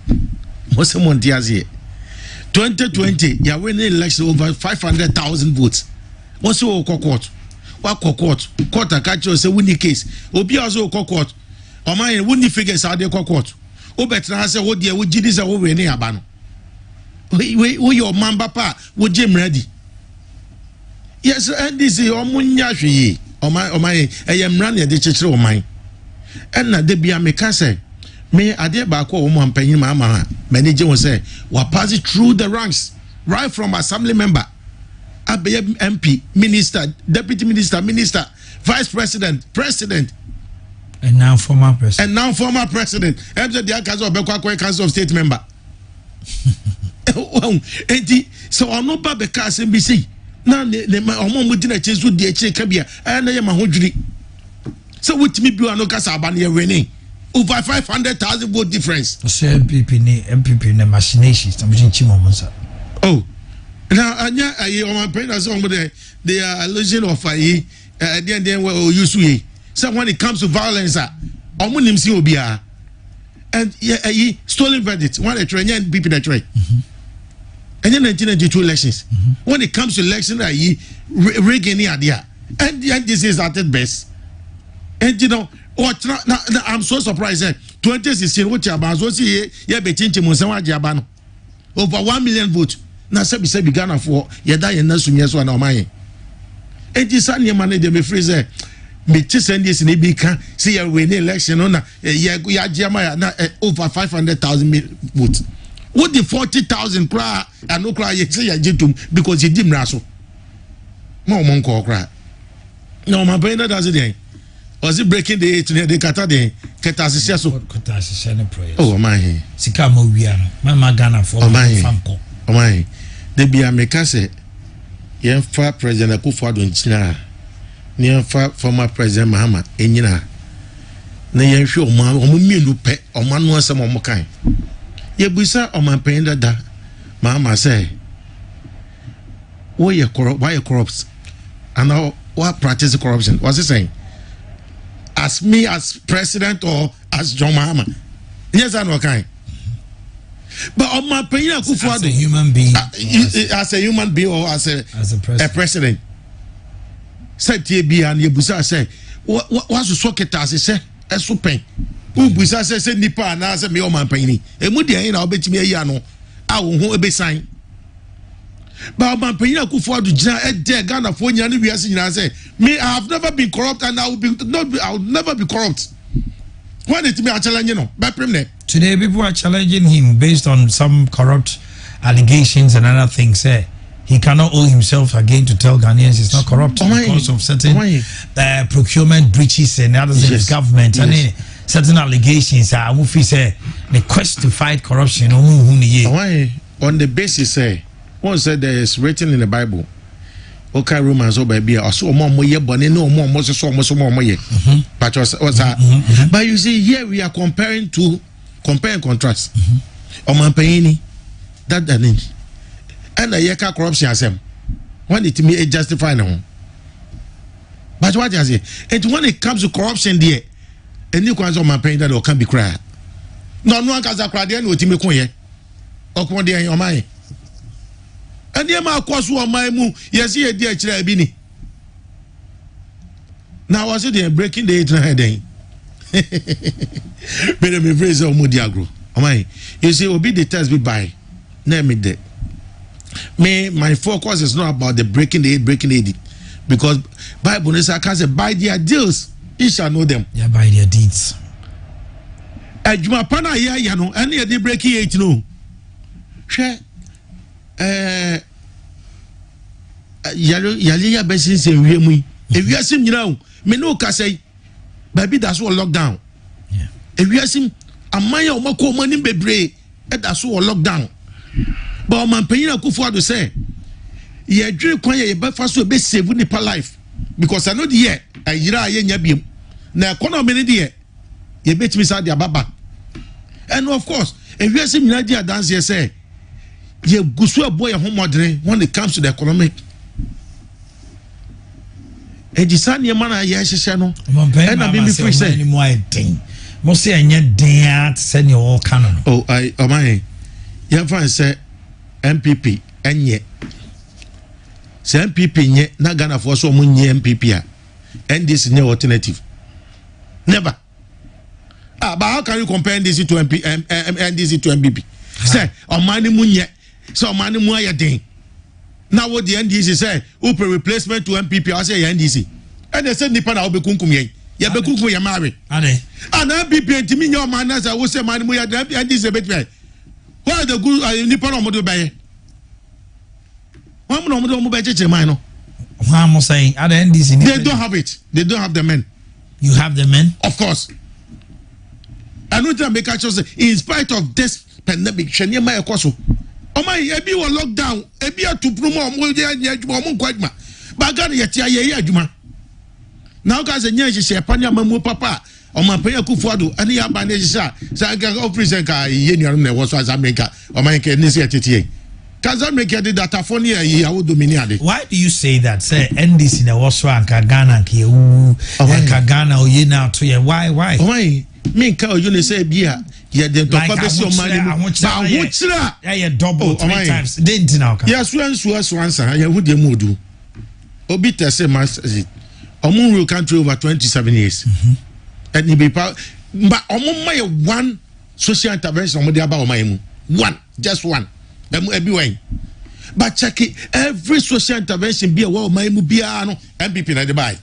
most mondiazie 2020 ya win election over 500,000 votes what's your court court akacho say win the case obi also court o man win the figures are the court o betra say wo dia wo gidi say wo we ni aba no we your man papa wo jim ready yes and this o munya hwe o man eyemra na de chechire o man enna de bia meka say me ade ba ko o mo ampanyin ma ama manage won say we pass through the ranks right from assembly member abey MP minister deputy minister vice president and now former president and the council of Boakye council of state member enti so ono ba be ka asem bi sei na ne omo mo di na chesu di eche ka bia na ye ma hodwiri so wutimi bi ano kasa aba na winning over 500,000 vote difference so MPP ne machinations na mjin chimo monsa oh now anya ayi o man pay na so they are illusion of ayi then we use we so when it comes to violence omo nim si obia and ayi stolen verdict one a train and BP na train and 1992 elections when it comes to election ayi rigging idea and this is at best and you know what now I'm so surprised 2016 what you about so see ye be chinchi monsa wa jaba no over 1 million votes na sebi Ghana for ye da ye na sumye so na oman e di sa ne man de me freeze me ti send this ni bi kan see ye win election no na ye jama ya na over 500,000 votes what the 40,000 cry and no cry ye say ye jitum because ye di mra so mo mo nko cry no man pay na does it was it breaking the 8 the kata the keta asese so keta asese ne prayer oh man sika mo wia no ma Ghana for famko man de bia meka se yen fa president Akufo-Addo nchina ne yen fa former president Mahama enyina na yen hwe omo mienu pe omo anu asem omo kan ye busa oman pen dada Mahama say why you corrupt and what practice corruption what's he saying as me as president or as John Mahama yes I know kind but on my opinion as a human being as a human being or as a president said TB and Yebusa say what's the socket as he say a super Ubusa say nipa na say me on my opinion e mu de na obetimi ayi no a wo ho ebe sign but my opinion Akufo-Addo gina e de Ghana for nya no wiase nyina say me I have never been corrupt and I will never be corrupt. When it me a challenge no by premier today people are challenging him based on some corrupt allegations and other things he cannot owe himself again to tell Ghanaians he's not corrupt because of certain procurement breaches and others in the government and certain allegations say the quest to fight corruption on the basis one said there is written in the Bible okay Romans over be so mo ye bone no mo so mo ye but but you see here we are comparing contrast omanpayini that name and the yeka corruption asem when it me justify no but what you say and when it comes to corruption there any kwanzo omanpayini that can be cry no akaza cry there no timi kun ye okon there oman and ye ma kwaso oman mu yes ye dey kire bi ni now was it breaking the 8 na head but me praise omudi agro oman you see obi the test be by na me there me my focus is not about the breaking the 8 because Bible says I can say by their deals you shall know them by their deeds adwuma pana ya no and ye dey breaking 8 no hwe yali ya besin se wiemu ewiasim nyina o me no ka say baby that's all lockdown ewiasim amanya o mako mani bebre that's all lockdown but man penyin Akufo-Addo say ye dwere kwan ye be fa so be save nipa life because I know the year ayira ye nya biem na economy ne de ye betimi sa de ababa and of course ewiasim nyina dia dance say ye gusu boy a home modern when it comes to the economic. Ejisani mana ya hyehyɛ no. And I be free say anymore thing. Mo say anya den send you all canon. Oh, Omanhene. Ya fan say MPP enye. Say MPP nye na Ghana for so mo nye MPP a. NDC nye alternative. Never. But how can you compare NDC to NDC to MPP? Say Omanhene mu nye. So Omanhene mu aye den. Now what the NDC say, open replacement to MPP, I say NDC. And they said nipa na obe kunkum yen. Ya be kunkum ya marry. Ane. And MPP ntimi nyo man as I will say man mu ya NDC betwe. Why the good nipa no mo do baye? Why mo do mo be cheche man no? Why am I saying at the NDC? They don't have it. They don't have the men. You have the men? Of course. I know that make actually say in spite of this pandemic, Shania ma ekoso. Omanhene ebi wo lockdown ebi atupru mo ye adwuma mo nkwadwuma bagane ye tia ye adwuma now ka se nya hye pani amamu papa omanpan akufuado ani ya ba ne hye sa ga officer ka ye nuanom na wo so America Omanhene ke ne se tete ka America de data phone ye yawo domini ade. Why do you say that? Say NDC na wo so anka Ghana ke wu anka Ghana o ye na to ye why Omanhene me ka o you ne say bia yeah, the papa be so many. Yeah, double 3 times. Didn't now. Yes, once. I would the mood. Obita say master. Omun country over 27 years. And he be but Omun one social intervention on the about my one, just one. Everywhere. But check it, every social intervention be a wall my mubiano MPP na the buy.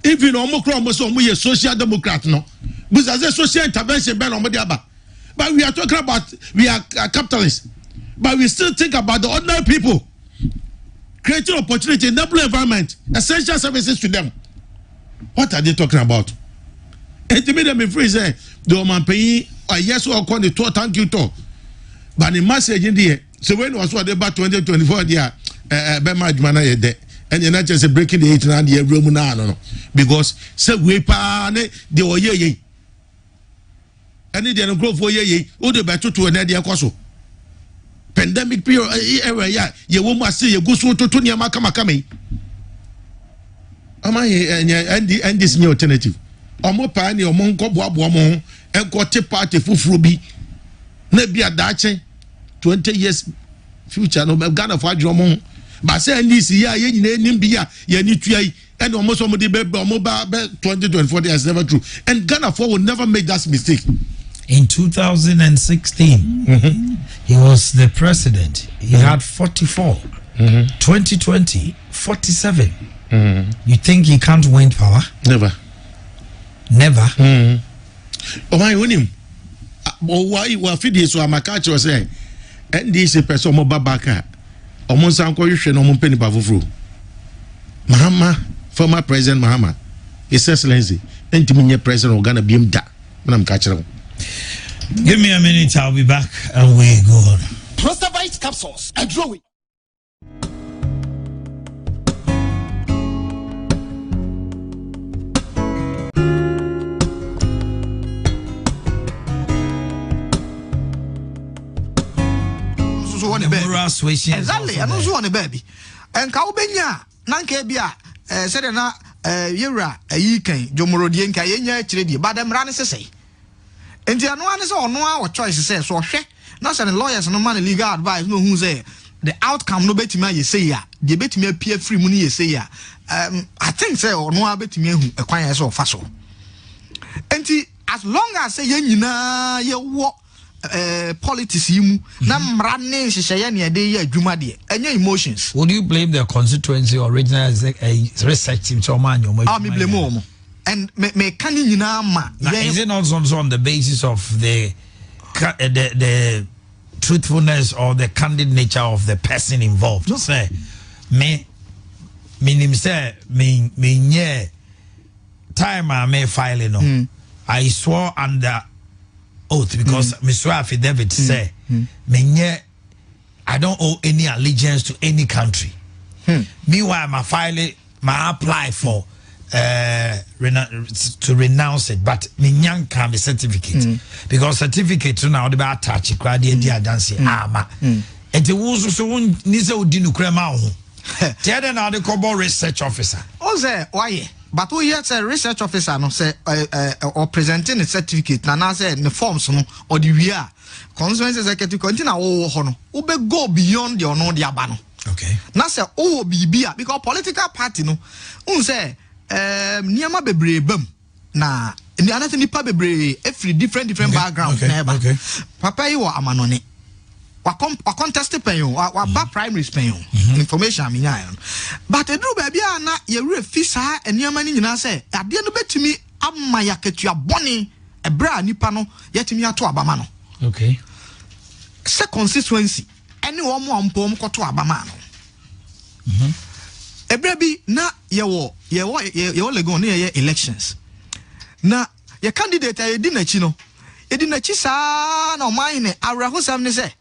Even Omocron we a social democrat no. But as a social intervention ban on Modiaba. But we are talking about we are capitalists. But we still think about the ordinary people. Creating opportunity, enable environment, essential services to them. What are they talking about? And to me, them free say the Oman pay yes or call the tour thank you to. But the message in there, so when was what about 2024 there, Bema Mana de. And you're not just breaking the 800 room now, no. Because say we pa they were ye. And they don't grow for ye, or the better to an idea coso. Pandemic period, yeah, you won't see you go so to Tunia Macamakame. Am I and this new alternative? Omo Pani or Monco Boamon and got a party for Fruby. Maybe a Dache 20 years future, no Ghana for Dromon. But say this year, ye Nimbia, ye need to and almost somebody mobile 2024 is never true. And Ghana will never make that mistake. In 2016, he was the president. He had 44. 2020, 47. You think he can't win power? Never. Oh my winning. Why you are feeding so I'm a catcher say, and this is a person Babaka. Almost uncle you should no penny bavufru. Mahama, former President Mahama, His Excellency, and to me, President of Ghana beam da when I'm catching. Give me a minute, I'll be back and we go on. Prostavite capsules, I draw it. Exactly, I don't want a baby. And Kaubenya, Nankebia, said na Yura, a Yikan, Jomorodian Kayenya, Tredi, but them ran say. And the one is all no our choice says, so she, not sending lawyers and no money legal advice, no who's there. The outcome no bet me, you say ya, the bet me appear free money, you say ya. I think say or no, I bet me who acquires so fast. And as long as say, you walk. Politics na mrane shishaya ni ade ya adwuma de anya emotions. Would you blame the constituency or regional research team to man your me blame them and me can nyina ma is it not also on the basis of the truthfulness or the candid nature of the person involved? Just say me say me nye time I may file no I swore under oath because Mr. Affidavit say I don't owe any allegiance to any country. Meanwhile, my apply for to renounce it, but minyan can be certificate because certificate now they attach it. Crowd the dance ama. And the was so one nisa udinu krema ho. Tell now the Kobo research officer. Oh, say why? But we hear say research officer no say or presenting a certificate na say the forms no or the year. Consequences executive continue ho no. Ube go beyond the ono the aba no. Okay. Na say bibia because political party no say niama bebre bam na ndi anate nipa bebre every different background na eba. Papa yi wo amanone. Wa contest pen wa ba primaries pen information amenya but edru ba bia na ye re fisa eniama ni nyina say ade no betumi amma yaketua boni ebra nipa no yetumi ato abama no. Okay. Se constituency ene wo mo ampom koto abama no. Ebra bi na ye wo legon ye elections na ye candidate ye di nachi no ye di nachi sa na Omanhene awrahosam ne say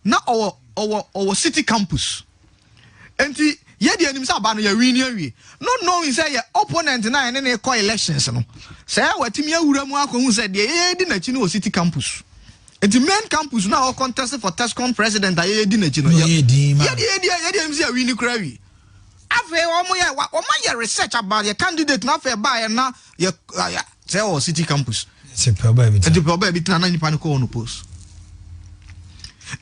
na our city campus enti ye di anim sa ba no ye win awie no knowing say ye opponent na ene ne call elections no say watimi awura mu akohu say de ye di nachi no city campus enti main campus na our contest for Tescom president ye di nachi no ye di anim say win kra wi afa omo ye research about your candidate na afa ba ye na ye say our city campus se proba bi tana nipa no ko no post.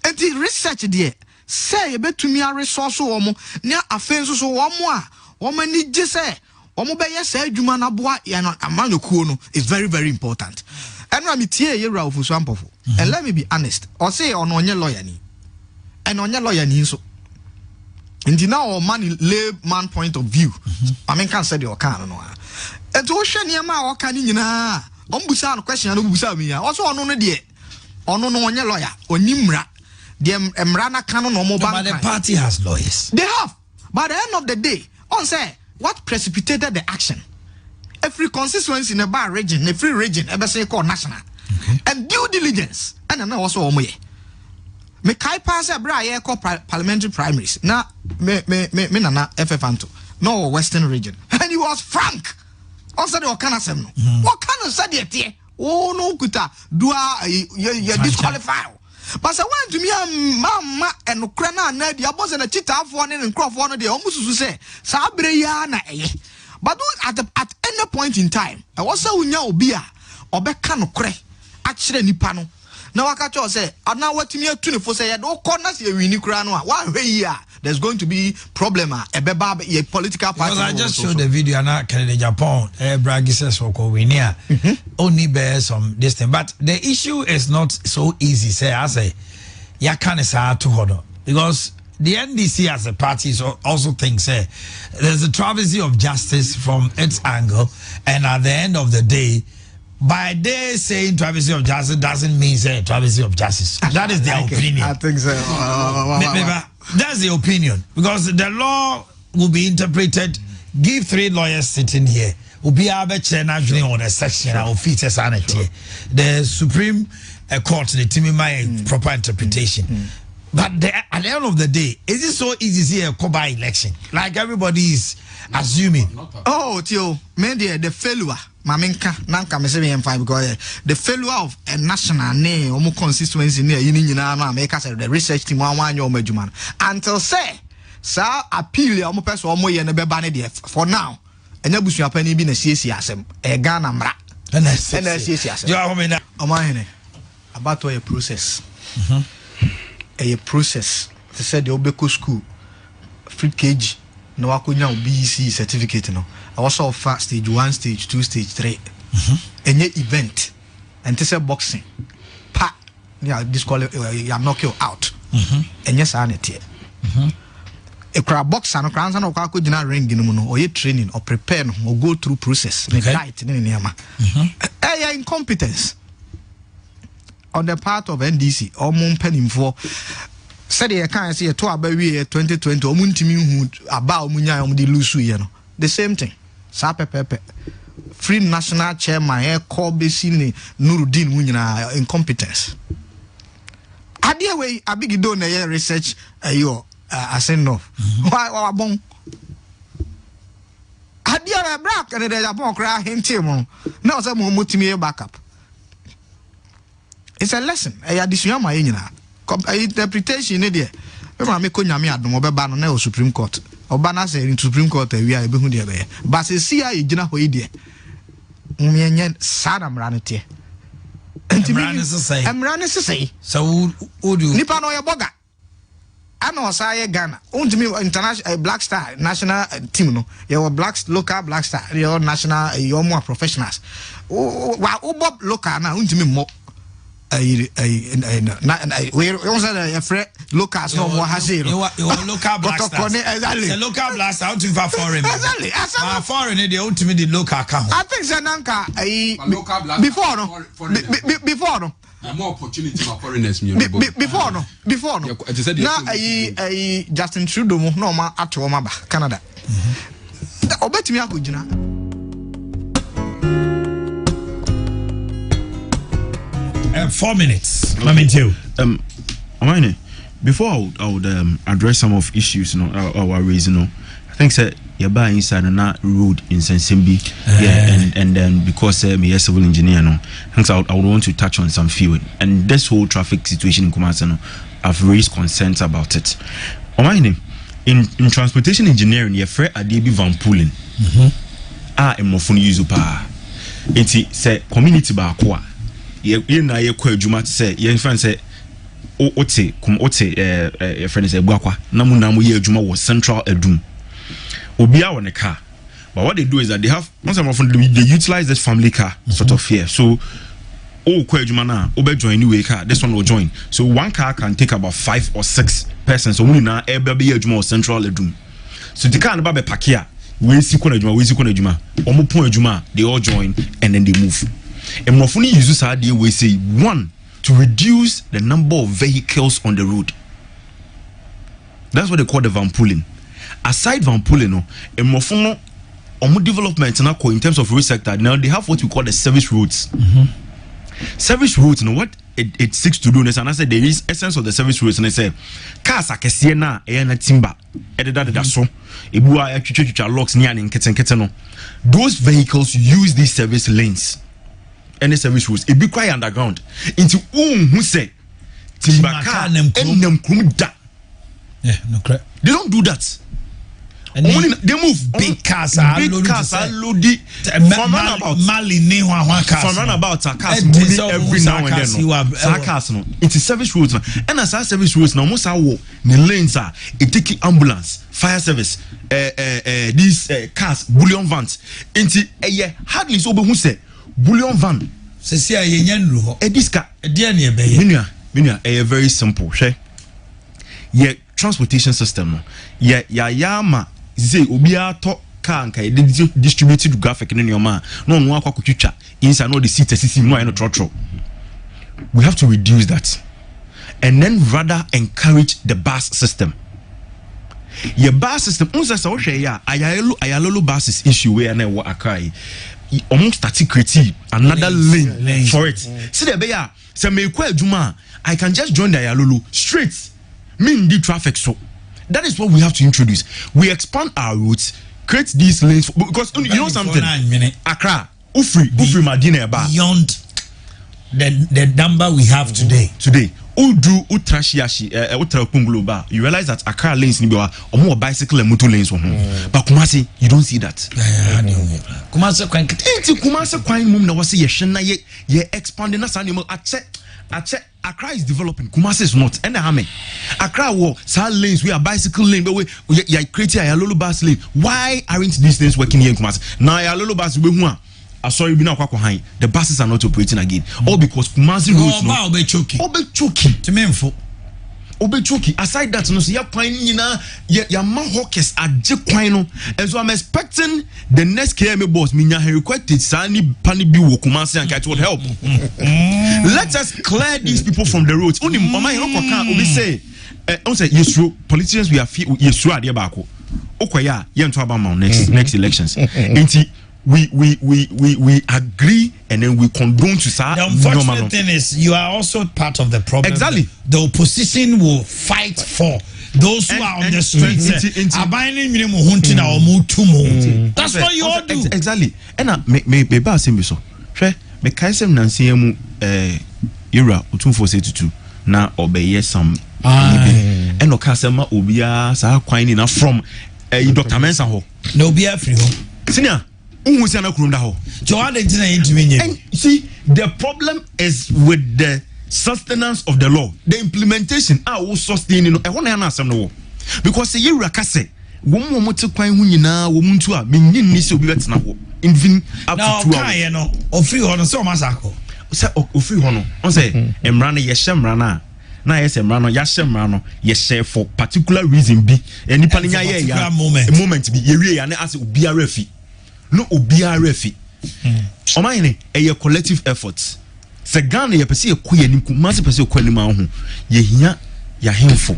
And the research there say you betumi a resource womo na afen so womo a womo ni je say womo be yes adwuma na boa ya no amanokuo no is very very important. And na me tie ye rawo fuso ampofo. And let me be honest, or say ono onye lawyer ni. And onye lawyer ni so. And now our man layman point of view. I mean can say the kan no. And to hwe niam a o kan ni nyina. Ombusa no question no busa mi ya. O so ono no de. Ono no onye lawyer, onimra. The Emrana canon no more but the party has lawyers. They have. By the end of the day, on say what precipitated the action. Every constituency in a bar region, a free region, ever say called national. And due diligence. And I know also omoye. Me kai pass a bra ye called parliamentary primaries. Na me nana FFanto. No Western region. And he was frank. Also the Okana Semno. What kind of said it? Oh no kuta. Dua you disqualify. But I went to me, Mamma and Ukraina, and the boss and a cheetah for and crop one of the almost to say, Sabriana. But at any point in time, I was so now beer or Beccano cray, actually Nipano. Now I catch say, and now what to me 24 say, no corners here in Ukraine. One way here, there's going to be problem, a bebab, a political party. Because I just showed the video and I Canada, Japan, Bragi says for Kowinia, only bears some distance. But the issue is not so easy, say, I say, Yakan is hard to hold on. Because the NDC as a party also thinks there's a travesty of justice from its angle, and at the end of the day, by they saying travesty of justice doesn't mean say travesty of justice. That is their opinion. I think so. That's the opinion, because the law will be interpreted. Give 3 lawyers sitting here. Will be naturally on a section of features and the Supreme Court, the Timmy proper interpretation. But at the end of the day, is it so easy to see a Koba election? Like everybody is assuming. Oh, Tio, maybe the failure. Maminka, Nanka, M5 because the failure of a national name or more constituency near Union make us the research team 1 year measurement. Until say, sir, appeal your person or more and a bebani for now. And you bush your penny being a CCSM, a Ghana mra. And a CCSM. You are home now. Omanhene, about a process. A process. They said the Obeko school, free KG, no Akunya BEC certificate. No, I was offer stage 1, stage 2, stage 3. Any event, and this is boxing. Pa, yeah, disqualify, you knock you out. And yes, I need it. A crab box and a crown and a quack could not ring in or training or prepare or go through process. Right in Yama. Incompetence on the part of NDC or Mon Penning for said I can't see a 2020 or Muntimi about Munya de Lusu. The same thing. Sape Pepe. Free national chairman here called Besini Nuruddin Munya incompetence. Adia way a big donor research I say no. Why bon? adia black and the Japan cry him now some mutimi backup. It's a lesson. I addition my interpretation idiot. Remember me kunyami adum obeba no na Supreme Court. Obana say in Supreme Court we are behu de be. But see ya igina ho idie. Umienye sada mranete. Emrane say. So do nipa no ye boga. Ano osaye Ghana. Untimi international Black Star national team no. Your local Black Star, your national your more professionals. Wa obob local na untimi mo. We also a friend locals no more has it. Local Black Star. The local Black Star out to foreign. Exactly. Foreign they ultimately local account. I think Zananka before no. More opportunity for foreigners. Before no. Now Justin Trudeau no ma at Omaba Canada. Obet me akujina. 4 minutes. Before I would address some of issues, our raising, I think that you're buying inside a road in Sensimbi, and then because me a civil engineer, thanks I would want to touch on some few, and this whole traffic situation in Kumasi, I've raised concerns about it. In transportation engineering, you're afraid I did be van pooling. I'm more fun use pa. It's a community bar. Ye na ye kwa adwuma te say ye fan say ote your friend say Boakye na mu ye adwuma wo central adum obia won a car, but what they do is that they have once they utilize this family car sort of here. So kwa adwuma na obe join anyway car, this one will join, so one car can take about 5 or 6 persons. So only na e be adwuma wo central adum, so the car na be pakia we si kwa adwuma omo pon adwuma, they all join and then they move. And Mofuni uses idea we say 1 to reduce the number of vehicles on the road. That's what they call the van pooling. Aside van pooling, and Mofuno development in terms of road sector, now they have what we call the service roads. Service roads, what it seeks to do, and I said there is essence of the service roads, and I say cars are Kessben and timber, locks near in Keten. Those vehicles use these service lanes. Any service roads, it be quite underground. Into who say Timbaka and Namkunda. Yeah, no crap. They don't do that. And they move big cars are loaded from runabout cars moving every now and then. Cars no. It's service roads. And as our service roads now, most our the lanes are it take ambulance, fire service, these cars, bullion vans. Into hardly so who say bullion van. Se a yenyan ho. Ediska. Edia ne be. Minia very simple. Ye transportation system no. Ye yama say obia to car nka distributed graphic in your man. No no akwa kwetwa. Inside no the seat sisi no no trotro. We have to reduce that. And then rather encourage the bus system. Your bus system unsa sa wo hwe ya ayalolo buses issue where na wo akai. Almost started creating another lane for it. See the bear, say me kwa adwuma, I can just join the Ayalolo straight. Mean the traffic so. That is what we have to introduce. We expand our routes, create these lanes because you know something. Accra, Ufri Madina ba beyond the number we have today. Udu Utrashiashi Utra Pungloba. You realize that Accra lanes ni or more bicycle and motor lanes. But Kumasi, you don't see that. Kumasi Kwine Mum Nawasi Yeshana ye expanding us animal at Accra is developing. Kumasi is not. And Hame Accra war sal lanes we are bicycle lane, but we create a Lolo bus lane. Why aren't these things working here in Kumasi? Now a Lolo bus we sorry, the buses are not operating again. All because Kumasi roads no. Obe choking. Obe choking. Aside that, no, so you're finding your man hawkers are just quino. And so I'm expecting the next KMA boss, Minya, he requested Sani Pani Biwo Kumasi and catch what help. Let us clear these people from the roads. Only Mama Hiroko will say, yes, true. Politicians we are yes, true. Adiabako. Okwaya, yen to about next elections. We agree and then we condone to say. The unfortunate thing is you are also part of the problem. Exactly. The opposition will fight for those who are on the streets abiding minimum hunting our mutumo. That's what you all do. Exactly. And me ba say me so. Hwe me kai sem nanse mu Yura utumfo say tutu na obeye some and no kasema obia sa kwan ni na from Dr. Mensa ho. No obia free ho. Senior unhusi na kurum da ho. So how they intimi. See, the problem is with the sustenance of the law, the implementation will sustain no na asem no because say Yura kase wo mo te kwan hu nyina wo muntu a menyin ni se obi betena ho even up to 2 hours no ofri ho no se o masako se ofri ho no on say emra no ye hye na yes emra no ya hye emra no ye share for particular reason bi enipa nya ye ya moment bi ye wie ya na ase obiara afi no obiara afi Omanhene a collective effort. Se Ghana ye pese ekɔ yanim kumase pese ekɔ anim aho ye hia ya hemfo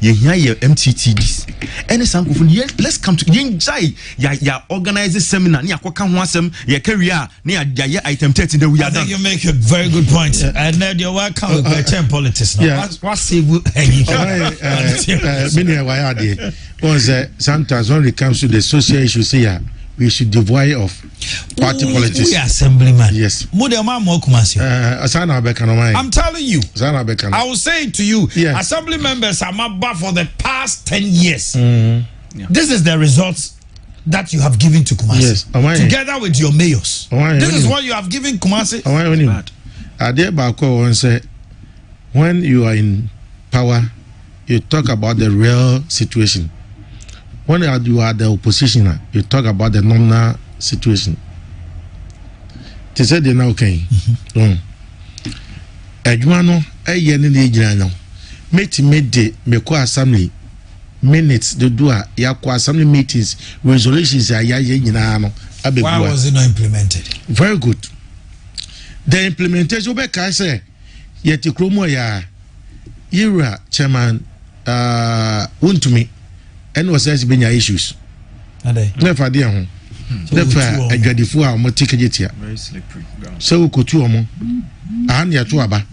ye hia ye MTTDs any sankofo let's come to yenjai ya organize seminar ne akoka ho asem ye career ne ya item 30 that we are done. I think you make a very good point and now you're welcome with politics now. What say many why are there was sometimes when it comes to the social issues here we should devoid of party politics. We are assemblyman. Yes. I'm telling you. I will say it to you. Yes. Assembly members are mabba for the past 10 years. This is the results that you have given to Kumasi. Yes. Together with your mayors. This is what you have given Kumasi. When you are in power, you talk about the real situation. When you are the opposition, you talk about the nominal situation. They said they're now okay. Edwano, a yen in the general. Made the Meko Assembly minutes to do a Yakwa Assembly meetings, resolutions are Yayanano. Why was it not implemented? Very good. The implementation, I say, yet the Chromo ya Ira chairman won to me. And was as being issues. Never dear home. Never a dreadful more ticket here. Very slippery. So could two or more. And ya two aba.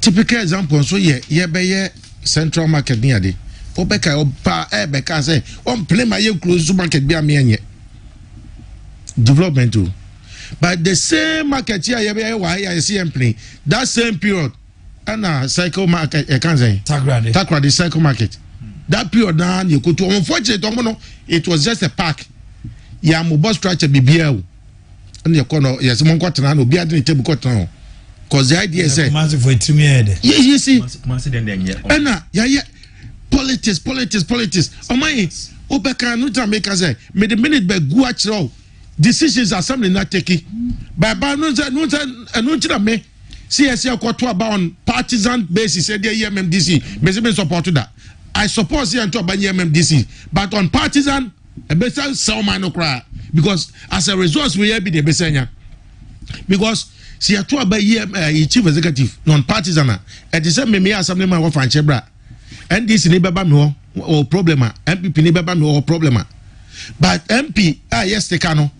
Typical example, so ye be central market near the Obeka or pa Ebeka say, on play my young close to market be a me development too. But the same market here, why I see and play that same period. And cycle market, I can't say. Takradi, the cycle market. That period now you could unfortunately it was just a park. Yeah, my bus structure BBL. And you corner yes, one quarter now be at the table quarter. Because the idea is you see Anna, yeah. Politics. Oh my Obeka no make us say me the minute be go at all. Decisions are something not taking. By no me. CSL got about on partisan basis, said the MMDC, basically support that. I suppose here to MMDC, but on partisan, a better sell my no cry because as a result, we have be the Besania. Because see a 2 by chief executive, non partisan, at the same me assembly my wife and Chebra, and this neighbor no or problema, MPP neighbor no or problema. But MP, yes, they can,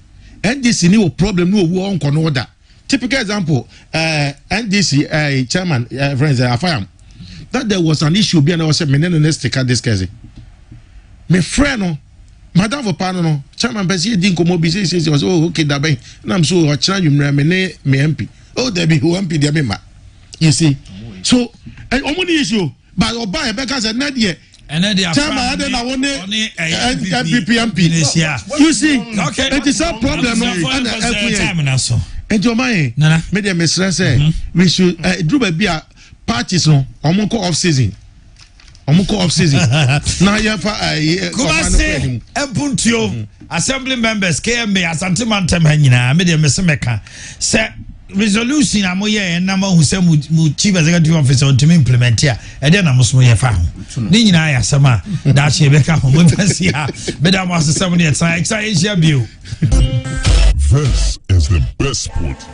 and this new problem no won't order. Typical example, NDC chairman, friends, Afayam. That there was an issue being also menene take this case. My friend, Madame Vopano, chairman, Bessie didn't come up. He was okay, that and I'm so a child you me MP. Oh, there be who MP the member. You see, so only issue, but Obama because I not yet. And then chairman, I don't know MP. You see, okay, it is a problem. And your mind, Media Mistress say we should do a beer. Parties no omunko off season na ya fa Kumasi empuntio assembly members KMA asante mantem ha nyina me de mesemeka se resolution amoye na ma hu se mu chief executive officer on to implement ya e de na muso ye fa ho ni nyina ya sama da che be ka ho mo fasi ha be da mo asem ne extra Asia bio. This is the best sport.